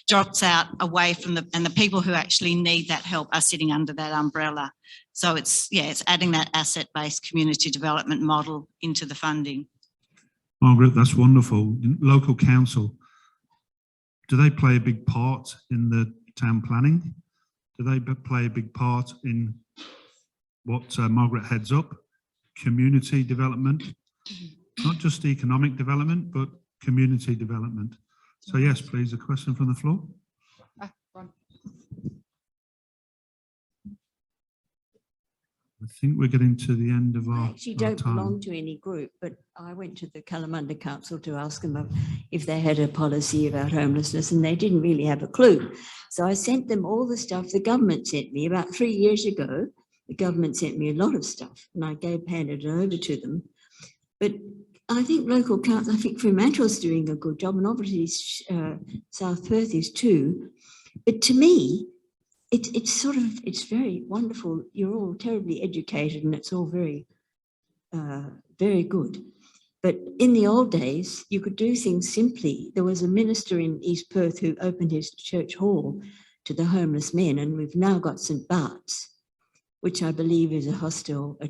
[SPEAKER 8] Drops out away from and the people who actually need that help are sitting under that umbrella. So it's adding that asset-based community development model into the funding.
[SPEAKER 6] Margaret, that's wonderful. Local council, do they play a big part in the town planning? Do they play a big part in what Margaret heads up? Community development, not just economic development, but community development. So yes, please, a question from the floor. I think we're getting to the end of our
[SPEAKER 13] actually don't belong to any group, but I went to the Kalamunda Council to ask them if they had a policy about homelessness, and they didn't really have a clue. So I sent them all the stuff the government sent me about 3 years ago. The government sent me a lot of stuff, and I handed it over to them. But I think local council, I think Fremantle's doing a good job, and obviously South Perth is too. But to me, it's very wonderful. You're all terribly educated, and it's all very, very good. But in the old days, you could do things simply. There was a minister in East Perth who opened his church hall to the homeless men, and we've now got St. Bart's, which I believe is a hostel, a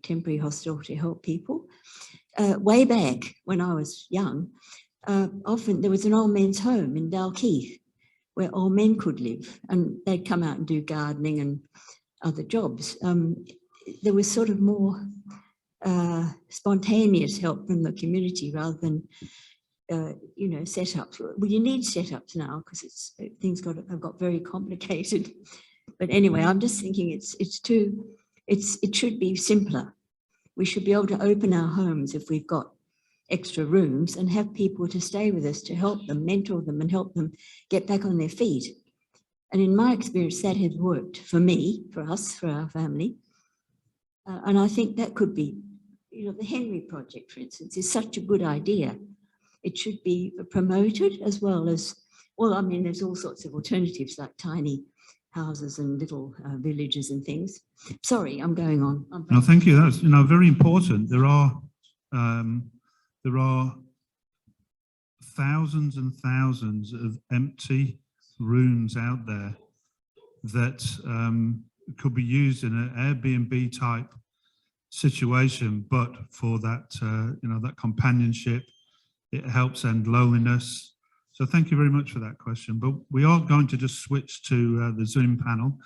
[SPEAKER 13] temporary hostel to help people. Way back when I was young, often there was an old men's home in Dalkeith where old men could live, and they'd come out and do gardening and other jobs. There was sort of more spontaneous help from the community rather than, setups. Well, you need setups now because things have got very complicated. But anyway, I'm just thinking it should be simpler. We should be able to open our homes if we've got extra rooms and have people to stay with us to help them, mentor them and help them get back on their feet. And in my experience, that has worked for me, for us, for our family. And I think that could be, you know, the Henry Project, for instance, is such a good idea. It should be promoted as well as, well, I mean, there's all sorts of alternatives like tiny houses and little villages and things. Sorry, I'm going on.
[SPEAKER 6] No, thank you. That's, you know, very important. There are thousands and thousands of empty rooms out there that could be used in an Airbnb type situation, but for that, you know, that companionship, it helps end loneliness. So thank you very much for that question. But we are going to just switch to the Zoom panel.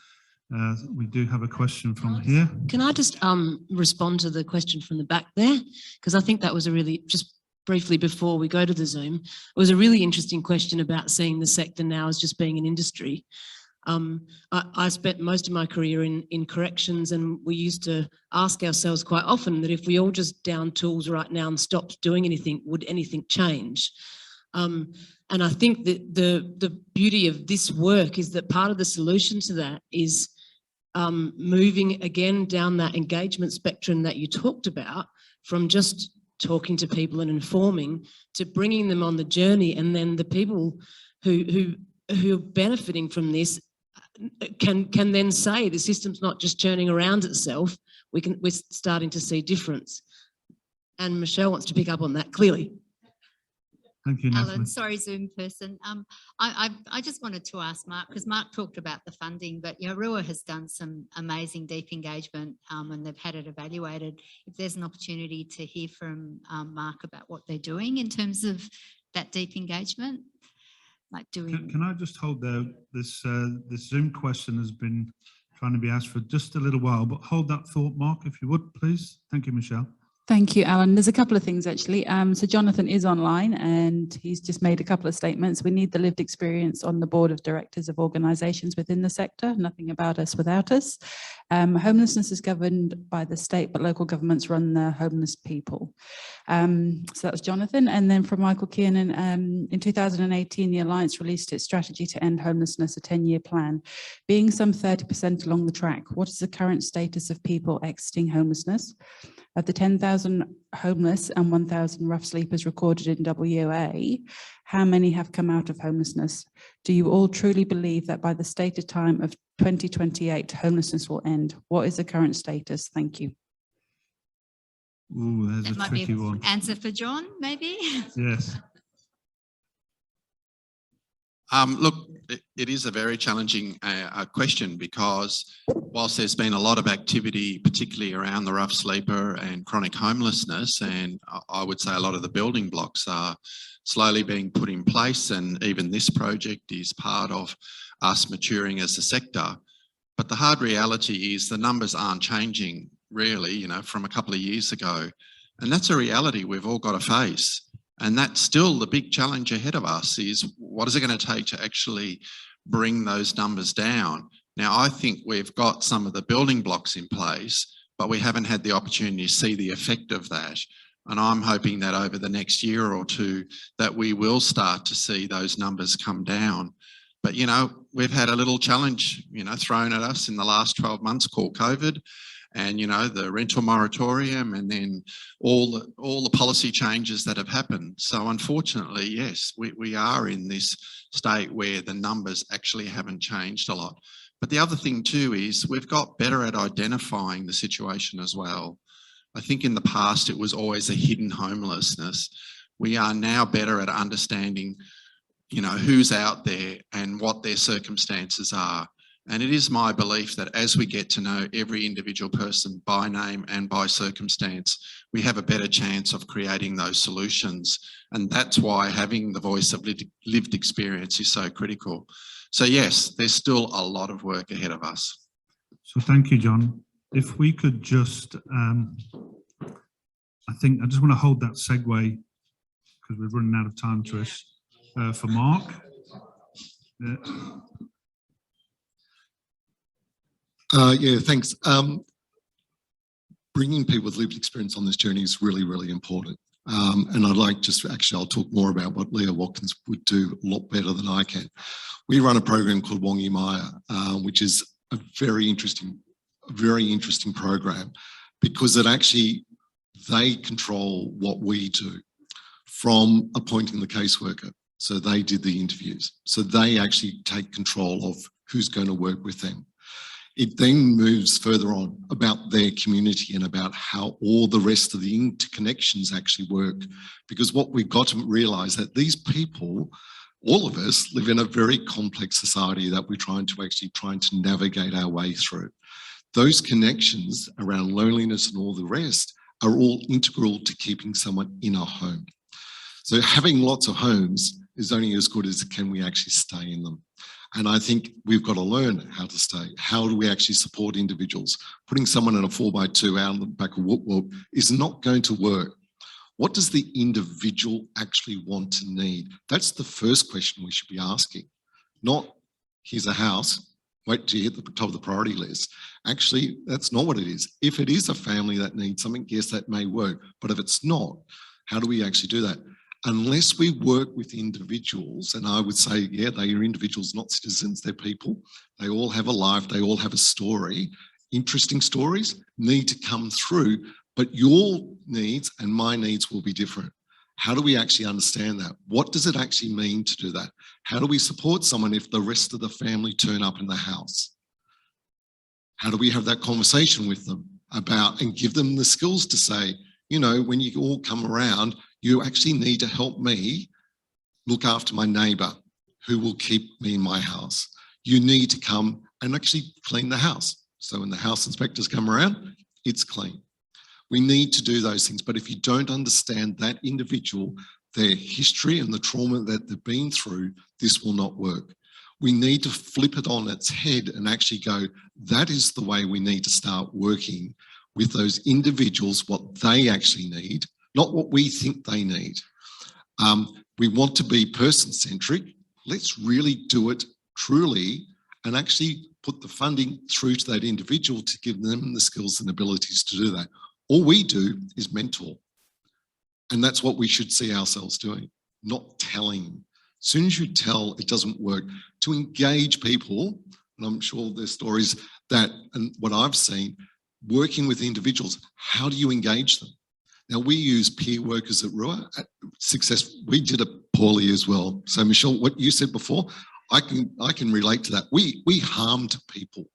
[SPEAKER 6] We do have a question from here.
[SPEAKER 9] Can I just respond to the question from the back there? Because I think that was a really, just briefly before we go to the Zoom, it was a really interesting question about seeing the sector now as just being an industry. I spent most of my career in corrections, and we used to ask ourselves quite often that if we all just down tools right now and stopped doing anything, would anything change? And I think that the beauty of this work is that part of the solution to that is moving again down that engagement spectrum that you talked about, from just talking to people and informing to bringing them on the journey, and then the people who are benefiting from this can then say the system's not just churning around itself. We're starting to see difference. And Michelle wants to pick up on that clearly.
[SPEAKER 6] Thank you, Natalie.
[SPEAKER 3] Alan, sorry, Zoom person. I just wanted to ask Mark, because Mark talked about the funding, but Rua has done some amazing deep engagement and they've had it evaluated. If there's an opportunity to hear from Mark about what they're doing in terms of that deep engagement, like doing.
[SPEAKER 6] Can I just hold there? This Zoom question has been trying to be asked for just a little while, but hold that thought, Mark, if you would, please. Thank you, Michelle.
[SPEAKER 14] Thank you, Alan. There's a couple of things actually. So Jonathan is online and he's just made a couple of statements. We need the lived experience on the board of directors of organisations within the sector. Nothing about us without us. Homelessness is governed by the state, but local governments run the homeless people. So that was Jonathan. And then from Michael Kiernan, in 2018, the Alliance released its strategy to end homelessness, a 10-year plan. Being some 30% along the track, what is the current status of people exiting homelessness? Of the 10,000 homeless and 1,000 rough sleepers recorded in WA, how many have come out of homelessness? Do you all truly believe that by the stated time of 2028, homelessness will end? What is the current status? Thank you.
[SPEAKER 6] Ooh, there's
[SPEAKER 3] That
[SPEAKER 6] a
[SPEAKER 3] might
[SPEAKER 6] tricky
[SPEAKER 3] be an
[SPEAKER 6] one.
[SPEAKER 3] answer for John, maybe?
[SPEAKER 6] Yes.
[SPEAKER 1] Look, it is a very challenging question, because whilst there's been a lot of activity, particularly around the rough sleeper and chronic homelessness, and I would say a lot of the building blocks are slowly being put in place, and even this project is part of us maturing as a sector. But the hard reality is the numbers aren't changing really, from a couple of years ago. And that's a reality we've all got to face. And that's still the big challenge ahead of us, is what is it going to take to actually bring those numbers down? Now, I think we've got some of the building blocks in place, but we haven't had the opportunity to see the effect of that. And I'm hoping that over the next year or two that we will start to see those numbers come down. But, we've had a little challenge, thrown at us in the last 12 months called COVID. And, the rental moratorium, and then all the policy changes that have happened. So unfortunately, yes, we are in this state where the numbers actually haven't changed a lot. But the other thing too is we've got better at identifying the situation as well. I think in the past it was always a hidden homelessness. We are now better at understanding, who's out there and what their circumstances are. And it is my belief that as we get to know every individual person by name and by circumstance, we have a better chance of creating those solutions. And that's why having the voice of lived experience is so critical. So yes, there's still a lot of work ahead of us.
[SPEAKER 6] So thank you, John. If we could just, I just want to hold that segue, because we're running out of time, Trish, for Mark.
[SPEAKER 7] Yeah, thanks. bringing people with lived experience on this journey is really, really important. And I'd like I'll talk more about what Leah Watkins would do a lot better than I can. We run a program called Wongi Maya, which is a very interesting program, because they control what we do from appointing the caseworker. So they did the interviews. So they actually take control of who's going to work with them. It then moves further on about their community and about how all the rest of the interconnections actually work. Because what we've got to realise that these people, all of us, live in a very complex society that we're trying to navigate our way through. Those connections around loneliness and all the rest are all integral to keeping someone in a home. So having lots of homes is only as good as can we actually stay in them. And I think we've got to learn how to stay. How do we actually support individuals? Putting someone in a 4x2 out in the back of whoop whoop is not going to work. What does the individual actually want to need? That's the first question we should be asking. Not, here's a house, wait till you hit the top of the priority list. Actually, that's not what it is. If it is a family that needs something, yes, that may work. But if it's not, how do we actually do that? Unless we work with individuals, and I would say, yeah, they are individuals, not citizens, they're people. They all have a life, they all have a story. Interesting stories need to come through, but your needs and my needs will be different. How do we actually understand that? What does it actually mean to do that? How do we support someone if the rest of the family turn up in the house? How do we have that conversation with them about and give them the skills to say, you know, when you all come around, you actually need to help me look after my neighbour who will keep me in my house. You need to come and actually clean the house. So when the house inspectors come around, it's clean. We need to do those things. But if you don't understand that individual, their history and the trauma that they've been through, this will not work. We need to flip it on its head and actually go, that is the way we need to start working with those individuals, what they actually need, not what we think they need. We want to be person-centric. Let's really do it truly and actually put the funding through to that individual to give them the skills and abilities to do that. All we do is mentor. And that's what we should see ourselves doing, not telling. As soon as you tell, it doesn't work. To engage people, and I'm sure there's stories that, and what I've seen, working with individuals, how do you engage them? Now, we use peer workers at RUA. We did it poorly as well. So, Michelle, what you said before, I can relate to that. We harmed people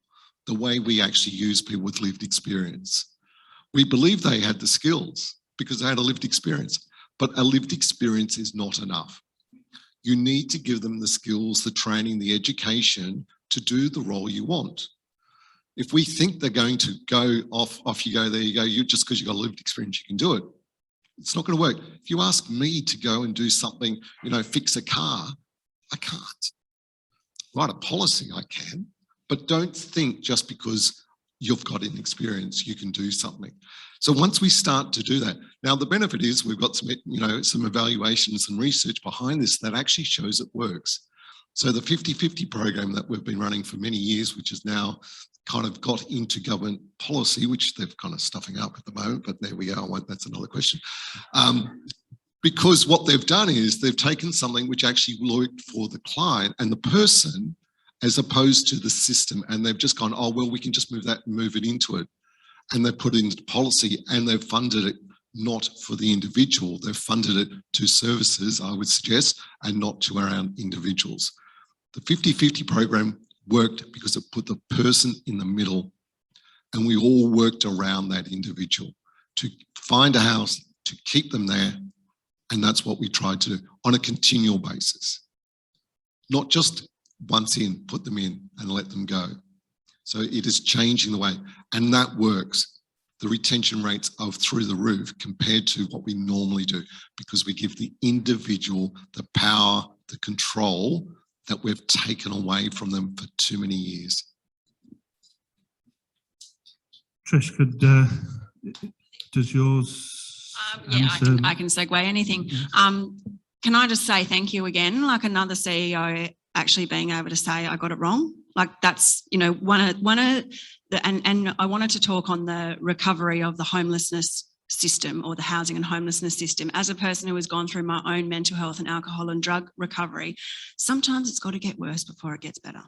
[SPEAKER 7] the way we actually use people with lived experience. We believed they had the skills because they had a lived experience, but a lived experience is not enough. You need to give them the skills, the training, the education to do the role you want. If we think they're going to go off you go, there you go, just because you've got a lived experience, you can do it. It's not going to work. If you ask me to go and do something, you know, fix a car, I can't. Write a policy, I can, but don't think just because you've got an experience, you can do something. So once we start to do that, now the benefit is we've got some, you know, some evaluations and research behind this that actually shows it works. So the 50-50 program that we've been running for many years, which is now kind of got into government policy, which they're kind of stuffing up at the moment, but there we are, that's another question. Because what they've done is they've taken something which actually worked for the client and the person as opposed to the system, and they've just gone, oh, well, we can just move that and move it into it. And they've put it into policy and they've funded it not for the individual, they've funded it to services, I would suggest, and not to around individuals. The 50-50 program worked because it put the person in the middle and we all worked around that individual to find a house, to keep them there. And that's what we tried to do on a continual basis. Not just once in, put them in and let them go. So it is changing the way, and that works. The retention rates are through the roof compared to what we normally do because we give the individual the power, the control that we've taken away from them for too many years.
[SPEAKER 6] Trish, does yours
[SPEAKER 15] yeah, I can segue anything. Can I just say thank you again, like another CEO actually being able to say I got it wrong Like that's, you know, one of the, and I wanted to talk on the recovery of the homelessness system or the housing and homelessness system. As a person who has gone through my own mental health and alcohol and drug recovery, sometimes it's got to get worse before it gets better.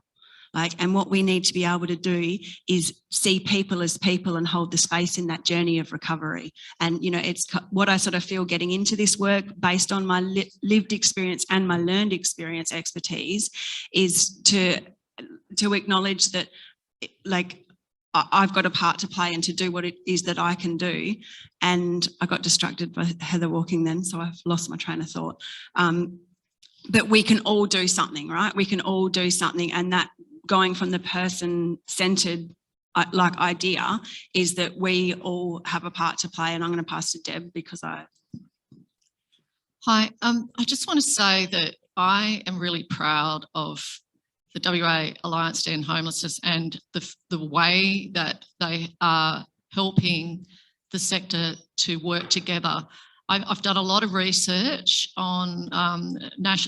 [SPEAKER 15] Like, and what we need to be able to do is see people as people and hold the space in that journey of recovery. And, you know, it's what I sort of feel getting into this work based on my lived experience and my learned experience expertise is to acknowledge that, like, I've got a part to play and to do what it is that I can do. And I got distracted by Heather walking then, so I've lost my train of thought. But we can all do something, right? We can all do something, and that going from the person-centered like idea is that we all have a part to play. And I'm going to pass to Deb because I...
[SPEAKER 11] Hi, I just want to say that I am really proud of the WA Alliance to End Homelessness and the way that they are helping the sector to work together. I've done a lot of research on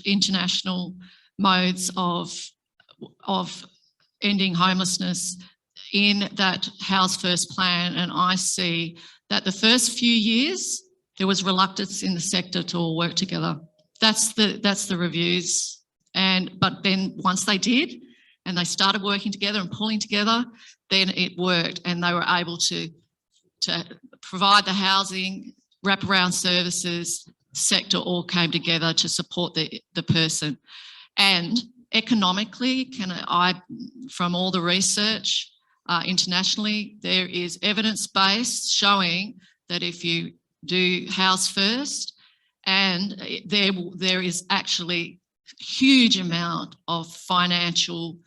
[SPEAKER 11] international modes of ending homelessness in that House First plan, and I see that the first few years there was reluctance in the sector to all work together. That's the reviews. But then once they did and they started working together and pulling together, then it worked, and they were able to provide the housing, wraparound services, sector all came together to support the person. And economically, from all the research internationally, there is evidence-based showing that if you do House First, and there is actually huge amount of financial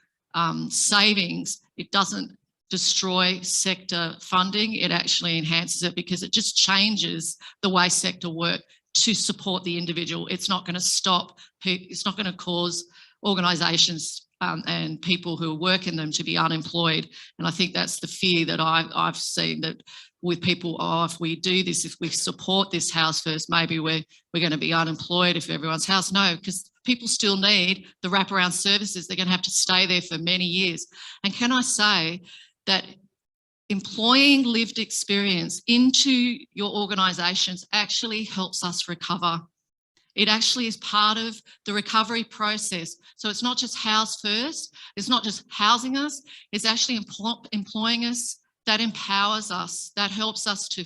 [SPEAKER 11] savings. It doesn't destroy sector funding, it actually enhances it because it just changes the way sector work to support the individual. It's not going to stop, it's not going to cause organisations and people who work in them to be unemployed. And I think that's the fear that I've seen, that with people, if we do this, if we support this House First, maybe we're going to be unemployed if everyone's house. No, because people still need the wraparound services. They're going to have to stay there for many years. And can I say that employing lived experience into your organisations actually helps us recover. It actually is part of the recovery process. So it's not just House First, it's not just housing us, it's actually employing us. That empowers us, that helps us to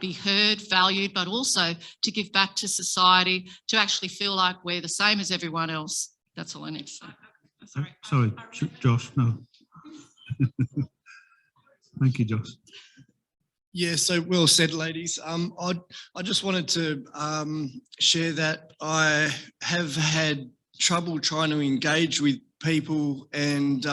[SPEAKER 11] be heard, valued, but also to give back to society, to actually feel like we're the same as everyone else. That's all I need to say.
[SPEAKER 6] Sorry, Josh, no. Thank you, Josh.
[SPEAKER 12] Yeah, so well said, ladies. I just wanted to share that I have had trouble trying to engage with people, and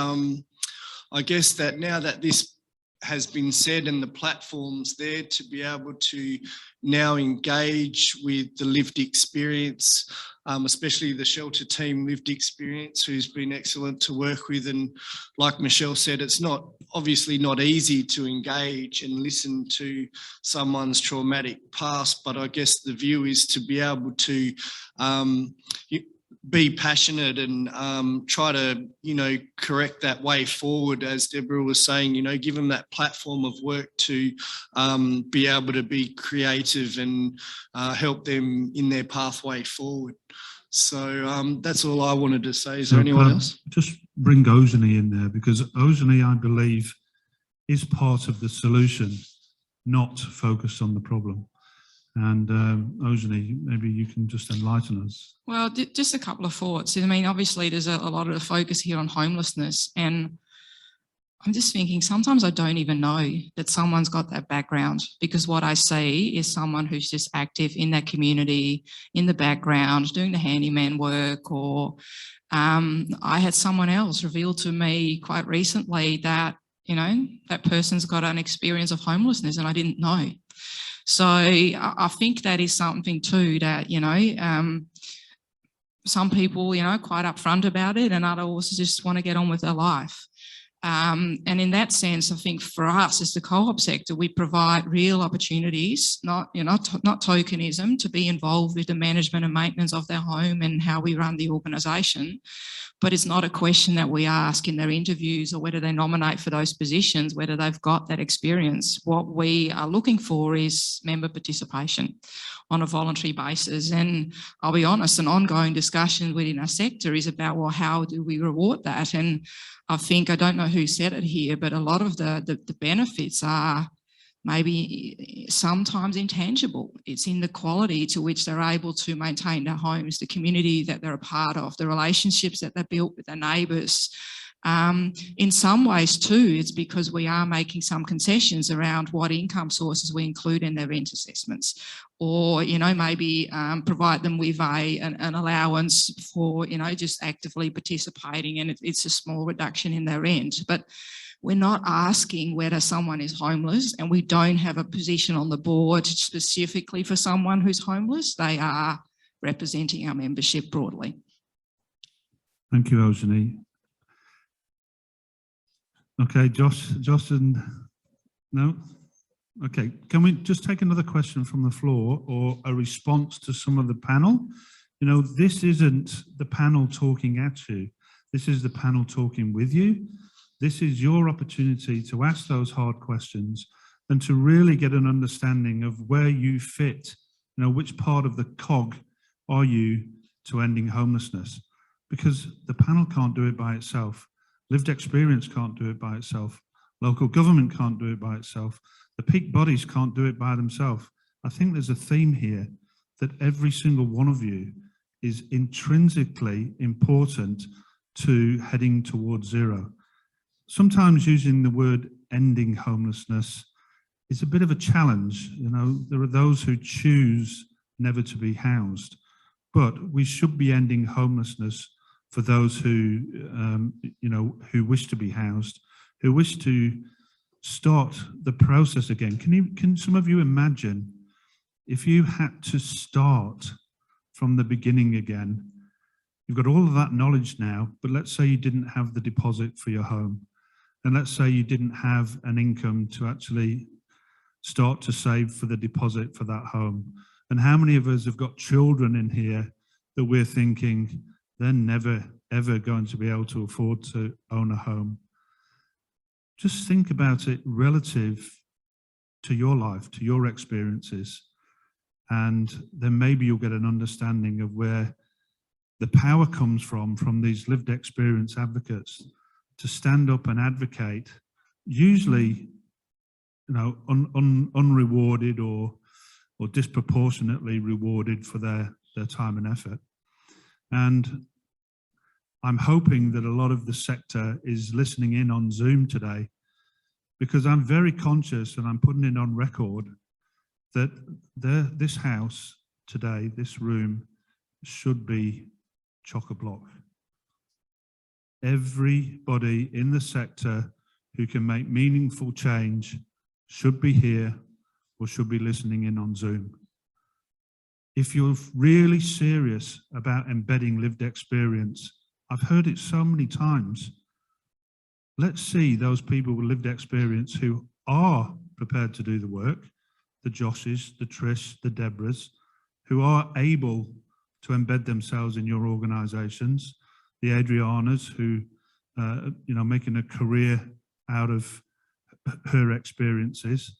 [SPEAKER 12] I guess that now that this has been said and the platforms there to be able to now engage with the lived experience, especially the shelter team lived experience, who's been excellent to work with. And like Michelle said, it's obviously not easy to engage and listen to someone's traumatic past, but I guess the view is to be able to be passionate and try to, correct that way forward, as Deborah was saying, give them that platform of work to be able to be creative and help them in their pathway forward. So that's all I wanted to say. Is there anyone else?
[SPEAKER 6] Just bring Ozani in there, because Ozani, I believe, is part of the solution, not focused on the problem. And Ozani, maybe you can just enlighten us.
[SPEAKER 10] Well, just a couple of thoughts. I mean, obviously there's a lot of the focus here on homelessness, and I'm just thinking sometimes I don't even know that someone's got that background, because what I see is someone who's just active in that community, in the background, doing the handyman work, or I had someone else reveal to me quite recently that, that person's got an experience of homelessness and I didn't know. So I think that is something too that, some people, quite upfront about it, and others just want to get on with their life. And in that sense, I think for us as the co-op sector, we provide real opportunities, not tokenism, to be involved with the management and maintenance of their home and how we run the organisation. But it's not a question that we ask in their interviews or whether they nominate for those positions, whether they've got that experience. What we are looking for is member participation on a voluntary basis. And I'll be honest, an ongoing discussion within our sector is about, well, how do we reward that? And I think, I don't know who said it here, but a lot of the benefits are maybe sometimes intangible. It's in the quality to which they're able to maintain their homes, the community that they're a part of, the relationships that they've built with their neighbours. In some ways too, it's because we are making some concessions around what income sources we include in their rent assessments, or, you know, maybe provide them with an allowance for, you know, just actively participating, and it's a small reduction in their rent. But we're not asking whether someone is homeless, and we don't have a position on the board specifically for someone who's homeless. They are representing our membership broadly.
[SPEAKER 6] Thank you, Eugenie. Okay, Josh and no? Okay, can we just take another question from the floor or a response to some of the panel? You know, this isn't the panel talking at you. This is the panel talking with you. This is your opportunity to ask those hard questions and to really get an understanding of where you fit, you know, which part of the cog are you to ending homelessness? Because the panel can't do it by itself. Lived experience can't do it by itself. Local government can't do it by itself. The peak bodies can't do it by themselves. I think there's a theme here that every single one of you is intrinsically important to heading towards zero. Sometimes using the word ending homelessness is a bit of a challenge. You know, there are those who choose never to be housed, but we should be ending homelessness for those who, you know, who wish to be housed, who wish to start the process again. Can some of you imagine if you had to start from the beginning again? You've got all of that knowledge now, but let's say you didn't have the deposit for your home. And let's say you didn't have an income to actually start to save for the deposit for that home. And how many of us have got children in here that we're thinking they're never, ever going to be able to afford to own a home? Just think about it relative to your life, to your experiences. And then maybe you'll get an understanding of where the power comes from these lived experience advocates to stand up and advocate, usually, you know, unrewarded or disproportionately rewarded for their time and effort. And I'm hoping that a lot of the sector is listening in on Zoom today, because I'm very conscious, and I'm putting it on record, that this house today, this room, should be chock-a-block. Everybody in the sector who can make meaningful change should be here or should be listening in on Zoom. If you're really serious about embedding lived experience, I've heard it so many times, let's see those people with lived experience who are prepared to do the work, the Joshes, the Trish, the Deborahs, who are able to embed themselves in your organisations, the Adrianas who, you know, making a career out of her experiences.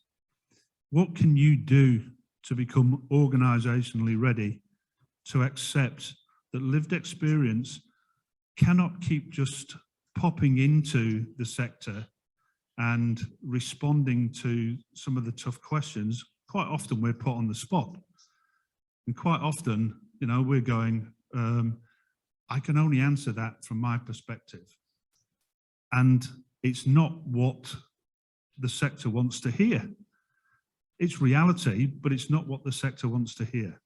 [SPEAKER 6] What can you do to become organisationally ready to accept that lived experience cannot keep just popping into the sector and responding to some of the tough questions? Quite often we're put on the spot, and quite often, you know, we're going, I can only answer that from my perspective. And it's not what the sector wants to hear. It's reality, but it's not what the sector wants to hear.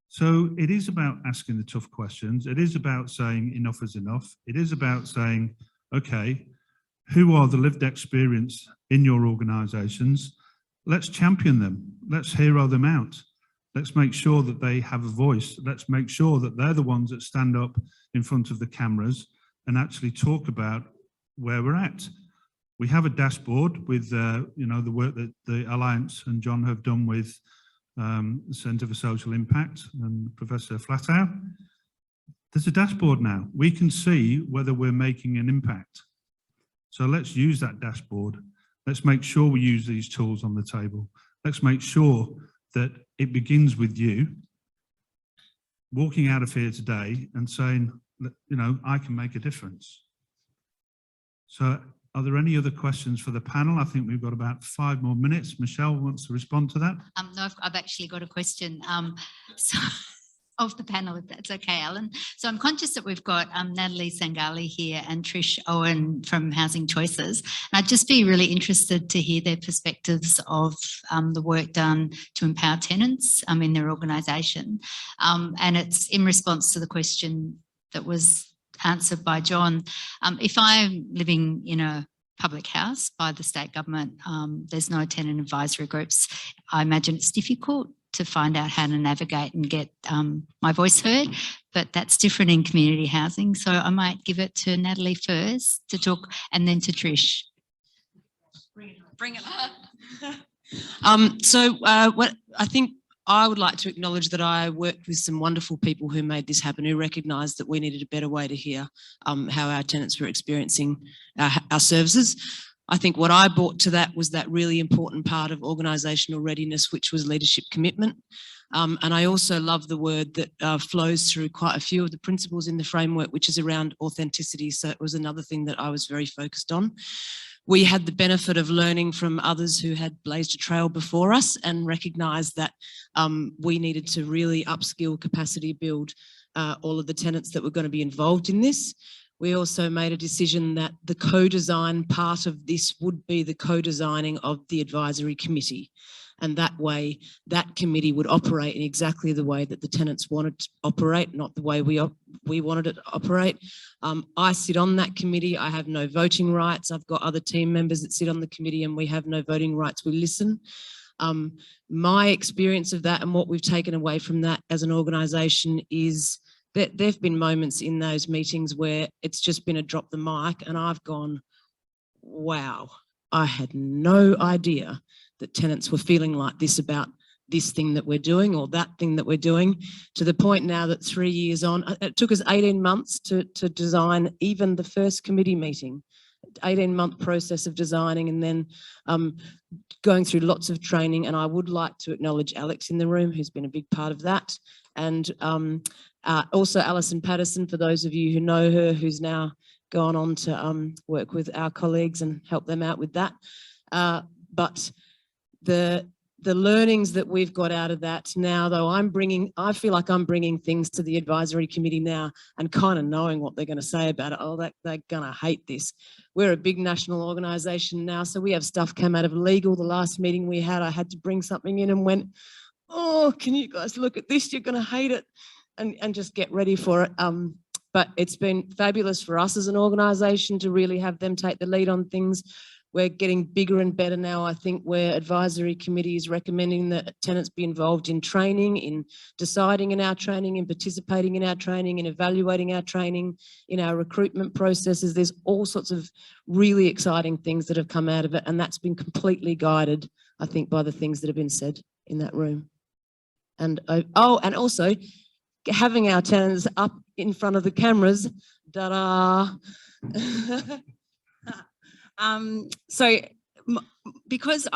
[SPEAKER 6] So it is about asking the tough questions. It is about saying enough is enough. It is about saying, okay, who are the lived experience in your organisations? Let's champion them. Let's hero them out. Let's make sure that they have a voice. Let's make sure that they're the ones that stand up in front of the cameras and actually talk about where we're at. We have a dashboard with, you know, the work that the Alliance and John have done with the Centre for Social Impact and Professor Flatow. There's a dashboard now. We can see whether we're making an impact. So let's use that dashboard. Let's make sure we use these tools on the table. Let's make sure that it begins with you walking out of here today and saying, you know, I can make a difference. So are there any other questions for the panel? I think we've got about 5 more minutes. Michelle wants to respond to that.
[SPEAKER 3] No, I've actually got a question of the panel, if that's okay, Alan. So I'm conscious that we've got Natalie Sangali here and Trish Owen from Housing Choices. And I'd just be really interested to hear their perspectives of the work done to empower tenants in their organisation. And it's in response to the question that was answered by John. If I'm living in a public house by the state government, there's no tenant advisory groups. I imagine it's difficult to find out how to navigate and get my voice heard, but that's different in community housing. So I might give it to Natalie first to talk, and then to Trish.
[SPEAKER 15] Bring it on.
[SPEAKER 9] What I think I would like to acknowledge that I worked with some wonderful people who made this happen, who recognised that we needed a better way to hear how our tenants were experiencing our services. I think what I brought to that was that really important part of organisational readiness, which was leadership commitment. And I also love the word that flows through quite a few of the principles in the framework, which is around authenticity. So it was another thing that I was very focused on. We had the benefit of learning from others who had blazed a trail before us and recognised that we needed to really upskill, capacity build all of the tenants that were going to be involved in this. We also made a decision that the co-design part of this would be the co-designing of the advisory committee. And that way, that committee would operate in exactly the way that the tenants wanted to operate, not the way we wanted it to operate. I sit on that committee. I have no voting rights. I've got other team members that sit on the committee and we have no voting rights. We listen. My experience of that and what we've taken away from that as an organisation is that there have been moments in those meetings where it's just been a drop the mic and I've gone, wow, I had no idea that tenants were feeling like this about this thing that we're doing or that thing that we're doing, to the point now that 3 years on, it took us 18 months to design even the first committee meeting, 18-month process of designing and then going through lots of training. And I would like to acknowledge Alex in the room, who's been a big part of that. And also Alison Patterson, for those of you who know her, who's now gone on to work with our colleagues and help them out with that. But the learnings that we've got out of that now, though, I feel like I'm bringing things to the advisory committee now and kind of knowing what they're going to say about it. Oh, they're going to hate this. We're a big national organisation now, so we have stuff come out of legal. The last meeting we had, I had to bring something in and went, oh, can you guys look at this? You're going to hate it, and just get ready for it. But it's been fabulous for us as an organisation to really have them take the lead on things. We're getting bigger and better now, I think, where advisory committee is recommending that tenants be involved in training, in deciding in our training, in participating in our training, in evaluating our training, in our recruitment processes. There's all sorts of really exciting things that have come out of it, and that's been completely guided, I think, by the things that have been said in that room. And oh, and also having our tenants up in front of the cameras, ta-da. Because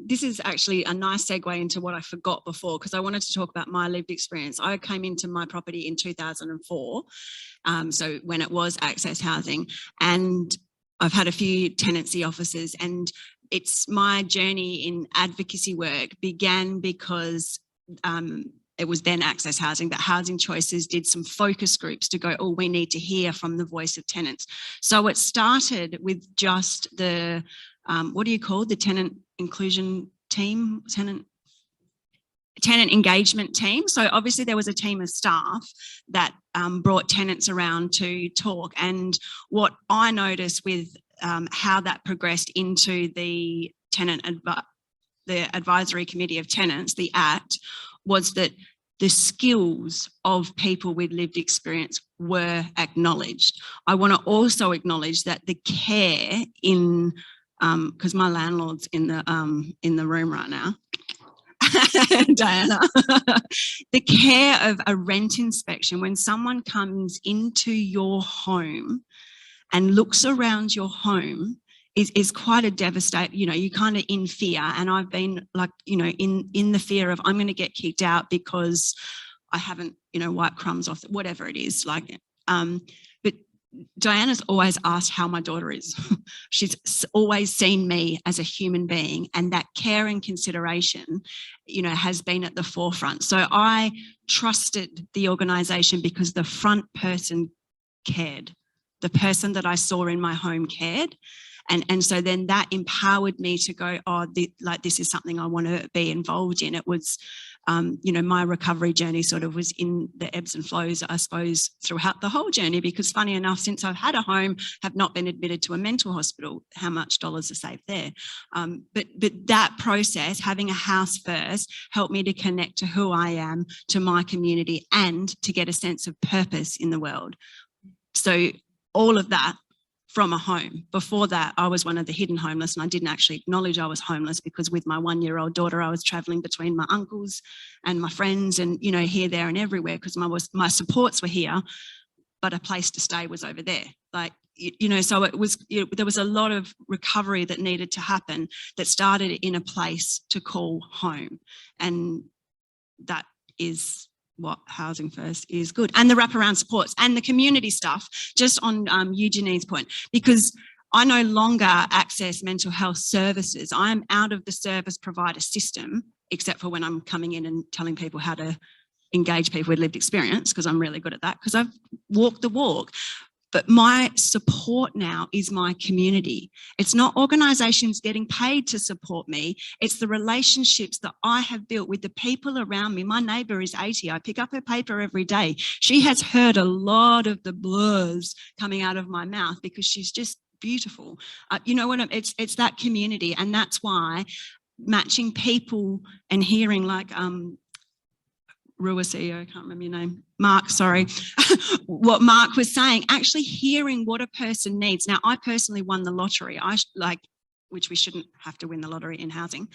[SPEAKER 9] this is actually a nice segue into what I forgot before, because I wanted to talk about my lived experience. I came into my property in 2004, so when it was access housing, and I've had a few tenancy officers, and it's my journey in advocacy work began because it was then access housing, but Housing Choices did some focus groups to go, oh, we need to hear from the voice of tenants. So it started with just the, what do you call the tenant inclusion team, tenant engagement team. So obviously there was a team of staff that brought tenants around to talk. And what I noticed with how that progressed into the the advisory committee of tenants, the ACT, was that
[SPEAKER 15] the skills of people with lived experience were acknowledged. I want to also acknowledge that the care in, because my landlord's in the room right now, Diana, the care of a rent inspection when someone comes into your home and looks around your home is quite a devastating, you know, you're kind of in fear. And I've been like, you know, in the fear of I'm going to get kicked out because I haven't, you know, wiped crumbs off, whatever it is. Like, but Diana's always asked how my daughter is. She's always seen me as a human being, and that care and consideration, you know, has been at the forefront. So I trusted the organisation because the front person cared. The person that I saw in my home cared. And so then that empowered me to go, oh, this is something I want to be involved in. It was, you know, my recovery journey sort of was in the ebbs and flows, I suppose, throughout the whole journey, because funny enough, since I've had a home, have not been admitted to a mental hospital, how much dollars are saved there. But that process, having a house first, helped me to connect to who I am, to my community, and to get a sense of purpose in the world. So all of that from a home. Before that, I was one of the hidden homeless, and I didn't actually acknowledge I was homeless because with my 1-year-old daughter, I was traveling between my uncles and my friends and, you know, here, there and everywhere because my supports were here, but a place to stay was over there. Like, you know, so it was, there was a lot of recovery that needed to happen that started in a place to call home. And that is what Housing First is good. And the wraparound supports and the community stuff, just on Eugenie's point, because I no longer access mental health services. I'm out of the service provider system, except for when I'm coming in and telling people how to engage people with lived experience, because I'm really good at that, because I've walked the walk. But my support now is my community. It's not organisations getting paid to support me. It's the relationships that I have built with the people around me. My neighbour is 80. I pick up her paper every day. She has heard a lot of the blurs coming out of my mouth because she's just beautiful. You know what? It's that community, and that's why matching people and hearing like Rua CEO, I can't remember your name, Mark, sorry, what Mark was saying, actually hearing what a person needs. Now, I personally won the lottery, which we shouldn't have to win the lottery in housing,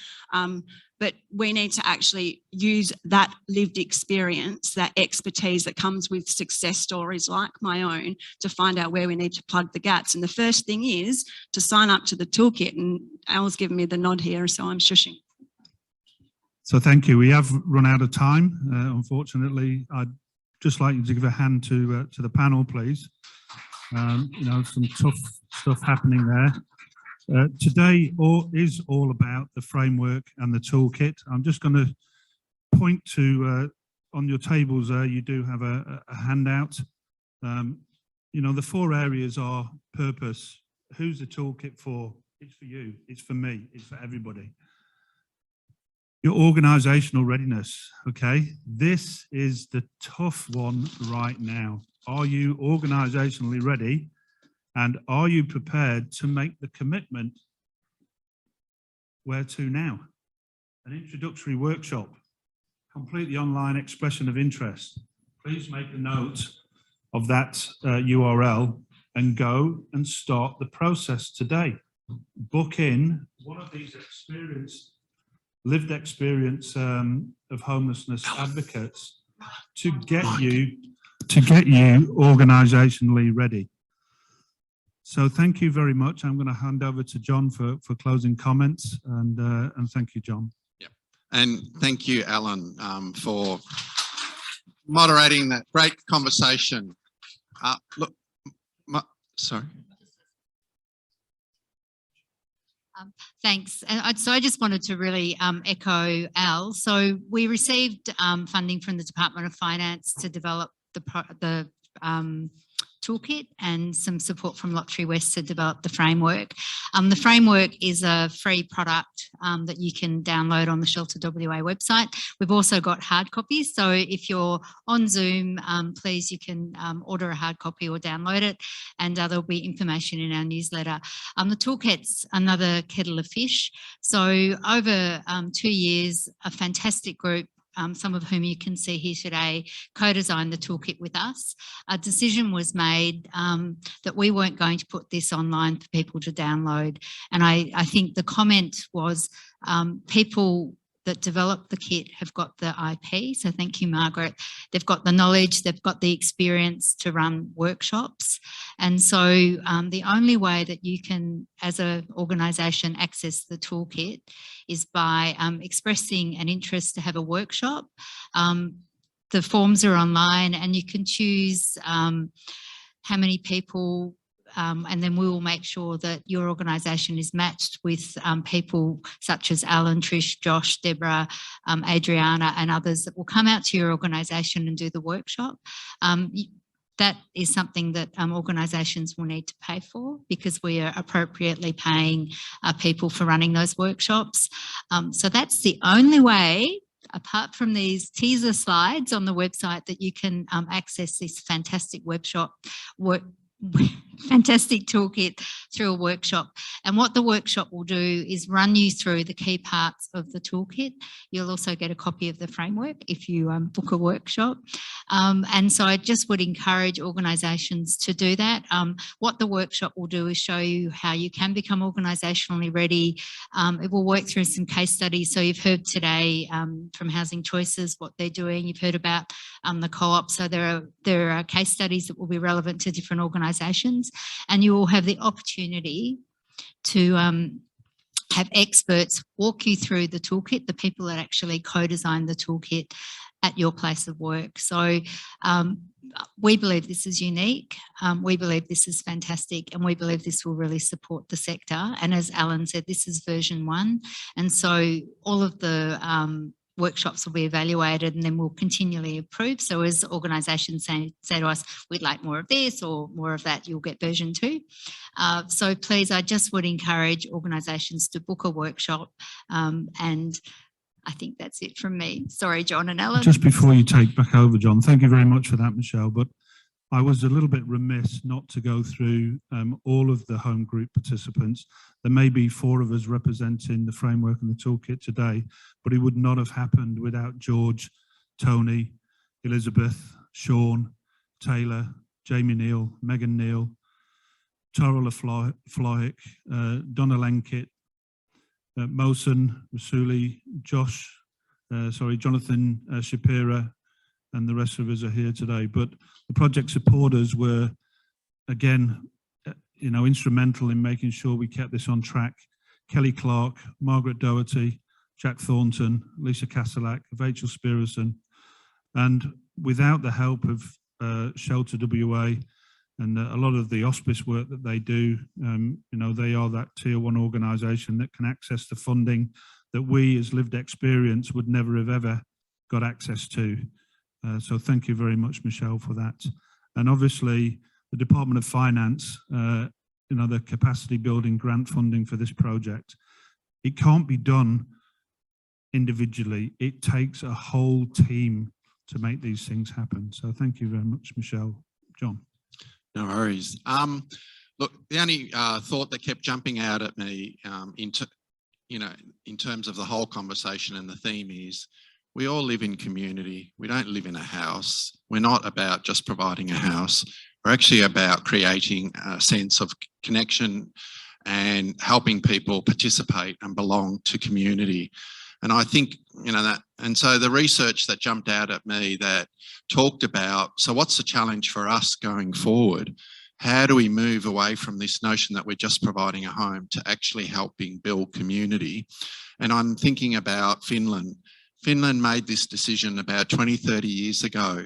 [SPEAKER 15] but we need to actually use that lived experience, that expertise that comes with success stories like my own to find out where we need to plug the gaps. And the first thing is to sign up to the toolkit, and Al's given me the nod here, so I'm shushing.
[SPEAKER 6] So thank you. We have run out of time, unfortunately. I'd just like you to give a hand to the panel, please. You know, some tough stuff happening there. Today is all about the framework and the toolkit. I'm just going to point to, on your tables there, you do have a handout. You know, the 4 areas are purpose. Who's the toolkit for? It's for you, it's for me, it's for everybody. Your organisational readiness, okay? This is the tough one right now. Are you organisationally ready? And are you prepared to make the commitment? Where to now? An introductory workshop, completely online expression of interest. Please make a note of that URL and go and start the process today. Book in one of these lived experience of homelessness advocates to get you organisationally ready. So thank you very much. I'm going to hand over to John for closing comments, and thank you, John.
[SPEAKER 1] Yeah, and thank you, Alan, for moderating that great conversation. Look, sorry.
[SPEAKER 3] Thanks. So I just wanted to really echo Al. So we received funding from the Department of Finance to develop the toolkit and some support from Lottery West to develop the framework. The framework is a free product that you can download on the Shelter WA website. We've also got hard copies. So if you're on Zoom, please, you can order a hard copy or download it, and there'll be information in our newsletter. The toolkit's another kettle of fish. So over 2 years, a fantastic group some of whom you can see here today, co-designed the toolkit with us. A decision was made that we weren't going to put this online for people to download. And I think the comment was people that developed the kit have got the IP. So thank you, Margaret. They've got the knowledge, they've got the experience to run workshops. And so the only way that you can, as an organisation, access the toolkit is by expressing an interest to have a workshop. The forms are online and you can choose how many people, and then we will make sure that your organisation is matched with people such as Alan, Trish, Josh, Deborah, Adriana and others that will come out to your organisation and do the workshop. That is something that organisations will need to pay for because we are appropriately paying people for running those workshops. So that's the only way, apart from these teaser slides on the website, that you can access this fantastic fantastic toolkit through a workshop. And what the workshop will do is run you through the key parts of the toolkit. You'll also get a copy of the framework if you book a workshop. And so I just would encourage organisations to do that. What the workshop will do is show you how you can become organisationally ready. It will work through some case studies. So you've heard today from Housing Choices what they're doing. You've heard about the co-op. So there are case studies that will be relevant to different organisations, and you will have the opportunity to have experts walk you through the toolkit, the people that actually co-designed the toolkit at your place of work. So we believe this is unique, we believe this is fantastic, and we believe this will really support the sector. And as Alan said, this is version 1. And so all of the workshops will be evaluated and then we'll continually improve. So as organisations say to us, we'd like more of this or more of that, you'll get version 2. So please, I just would encourage organisations to book a workshop, and I think that's it from me. Sorry, John and Alan.
[SPEAKER 6] Just before you take back over, John, thank you very much for that, Michelle. But I was a little bit remiss not to go through all of the home group participants. There may be 4 of us representing the framework and the toolkit today, but it would not have happened without George, Tony, Elizabeth, Sean, Taylor, Jamie Neal, Megan Neal, Tara Flohick, Donna Lenkit, Mosen, Rasuli, Jonathan Shapira, and the rest of us are here today. But the project supporters were, again, instrumental in making sure we kept this on track. Kelly Clark, Margaret Doherty, Jack Thornton, Lisa Castellac, Rachel Spirison. And without the help of Shelter WA and a lot of the hospice work that they do, they are that tier 1 organisation that can access the funding that we as lived experience would never have ever got access to. So thank you very much, Michelle, for that. And obviously the Department of Finance, the capacity building grant funding for this project, it can't be done individually. It takes a whole team to make these things happen. So thank you very much, Michelle. John.
[SPEAKER 1] No worries. Look, the only thought that kept jumping out at me in terms of the whole conversation and the theme is, we all live in community. We don't live in a house. We're not about just providing a house. We're actually about creating a sense of connection and helping people participate and belong to community. And I think, that, and so the research that jumped out at me that talked about, so what's the challenge for us going forward? How do we move away from this notion that we're just providing a home to actually helping build community? And I'm thinking about Finland. Finland made this decision about 20, 30 years ago.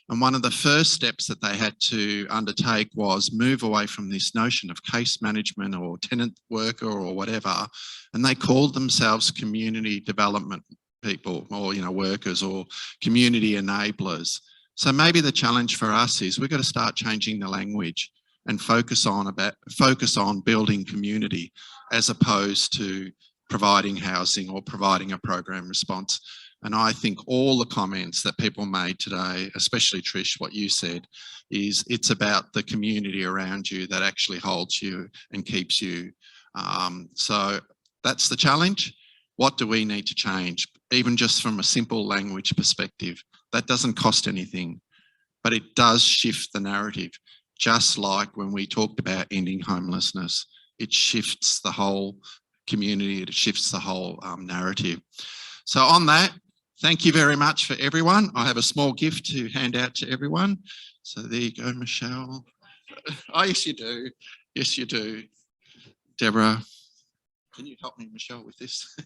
[SPEAKER 1] And one of the first steps that they had to undertake was move away from this notion of case management or tenant worker or whatever. And they called themselves community development people or, workers or community enablers. So maybe the challenge for us is we've got to start changing the language and focus on building community as opposed to providing housing or providing a program response. And I think all the comments that people made today, especially Trish, what you said, is it's about the community around you that actually holds you and keeps you. So that's the challenge. what do we need to change, even just from a simple language perspective. That doesn't cost anything, but it does shift the narrative. Just like when we talked about ending homelessness, it shifts the whole community, it shifts the whole narrative. So on that, thank you very much for everyone. I have a small gift to hand out to everyone. So there you go, Michelle. Oh, yes, you do. Yes, you do. Deborah, can you help me, Michelle, with this?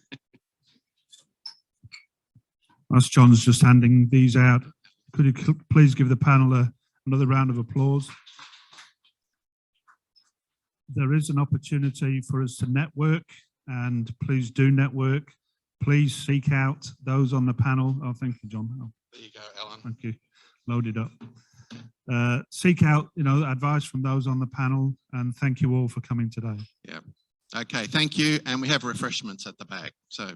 [SPEAKER 6] As John's just handing these out, could you please give the panel another round of applause? There is an opportunity for us to network, and please do network. Please seek out those on the panel. Oh, thank you, John. Oh,
[SPEAKER 1] there you go, Alan.
[SPEAKER 6] thank you. Loaded up. Seek out, advice from those on the panel, and thank you all for coming today.
[SPEAKER 1] Yeah. Okay, thank you. And we have refreshments at the back. So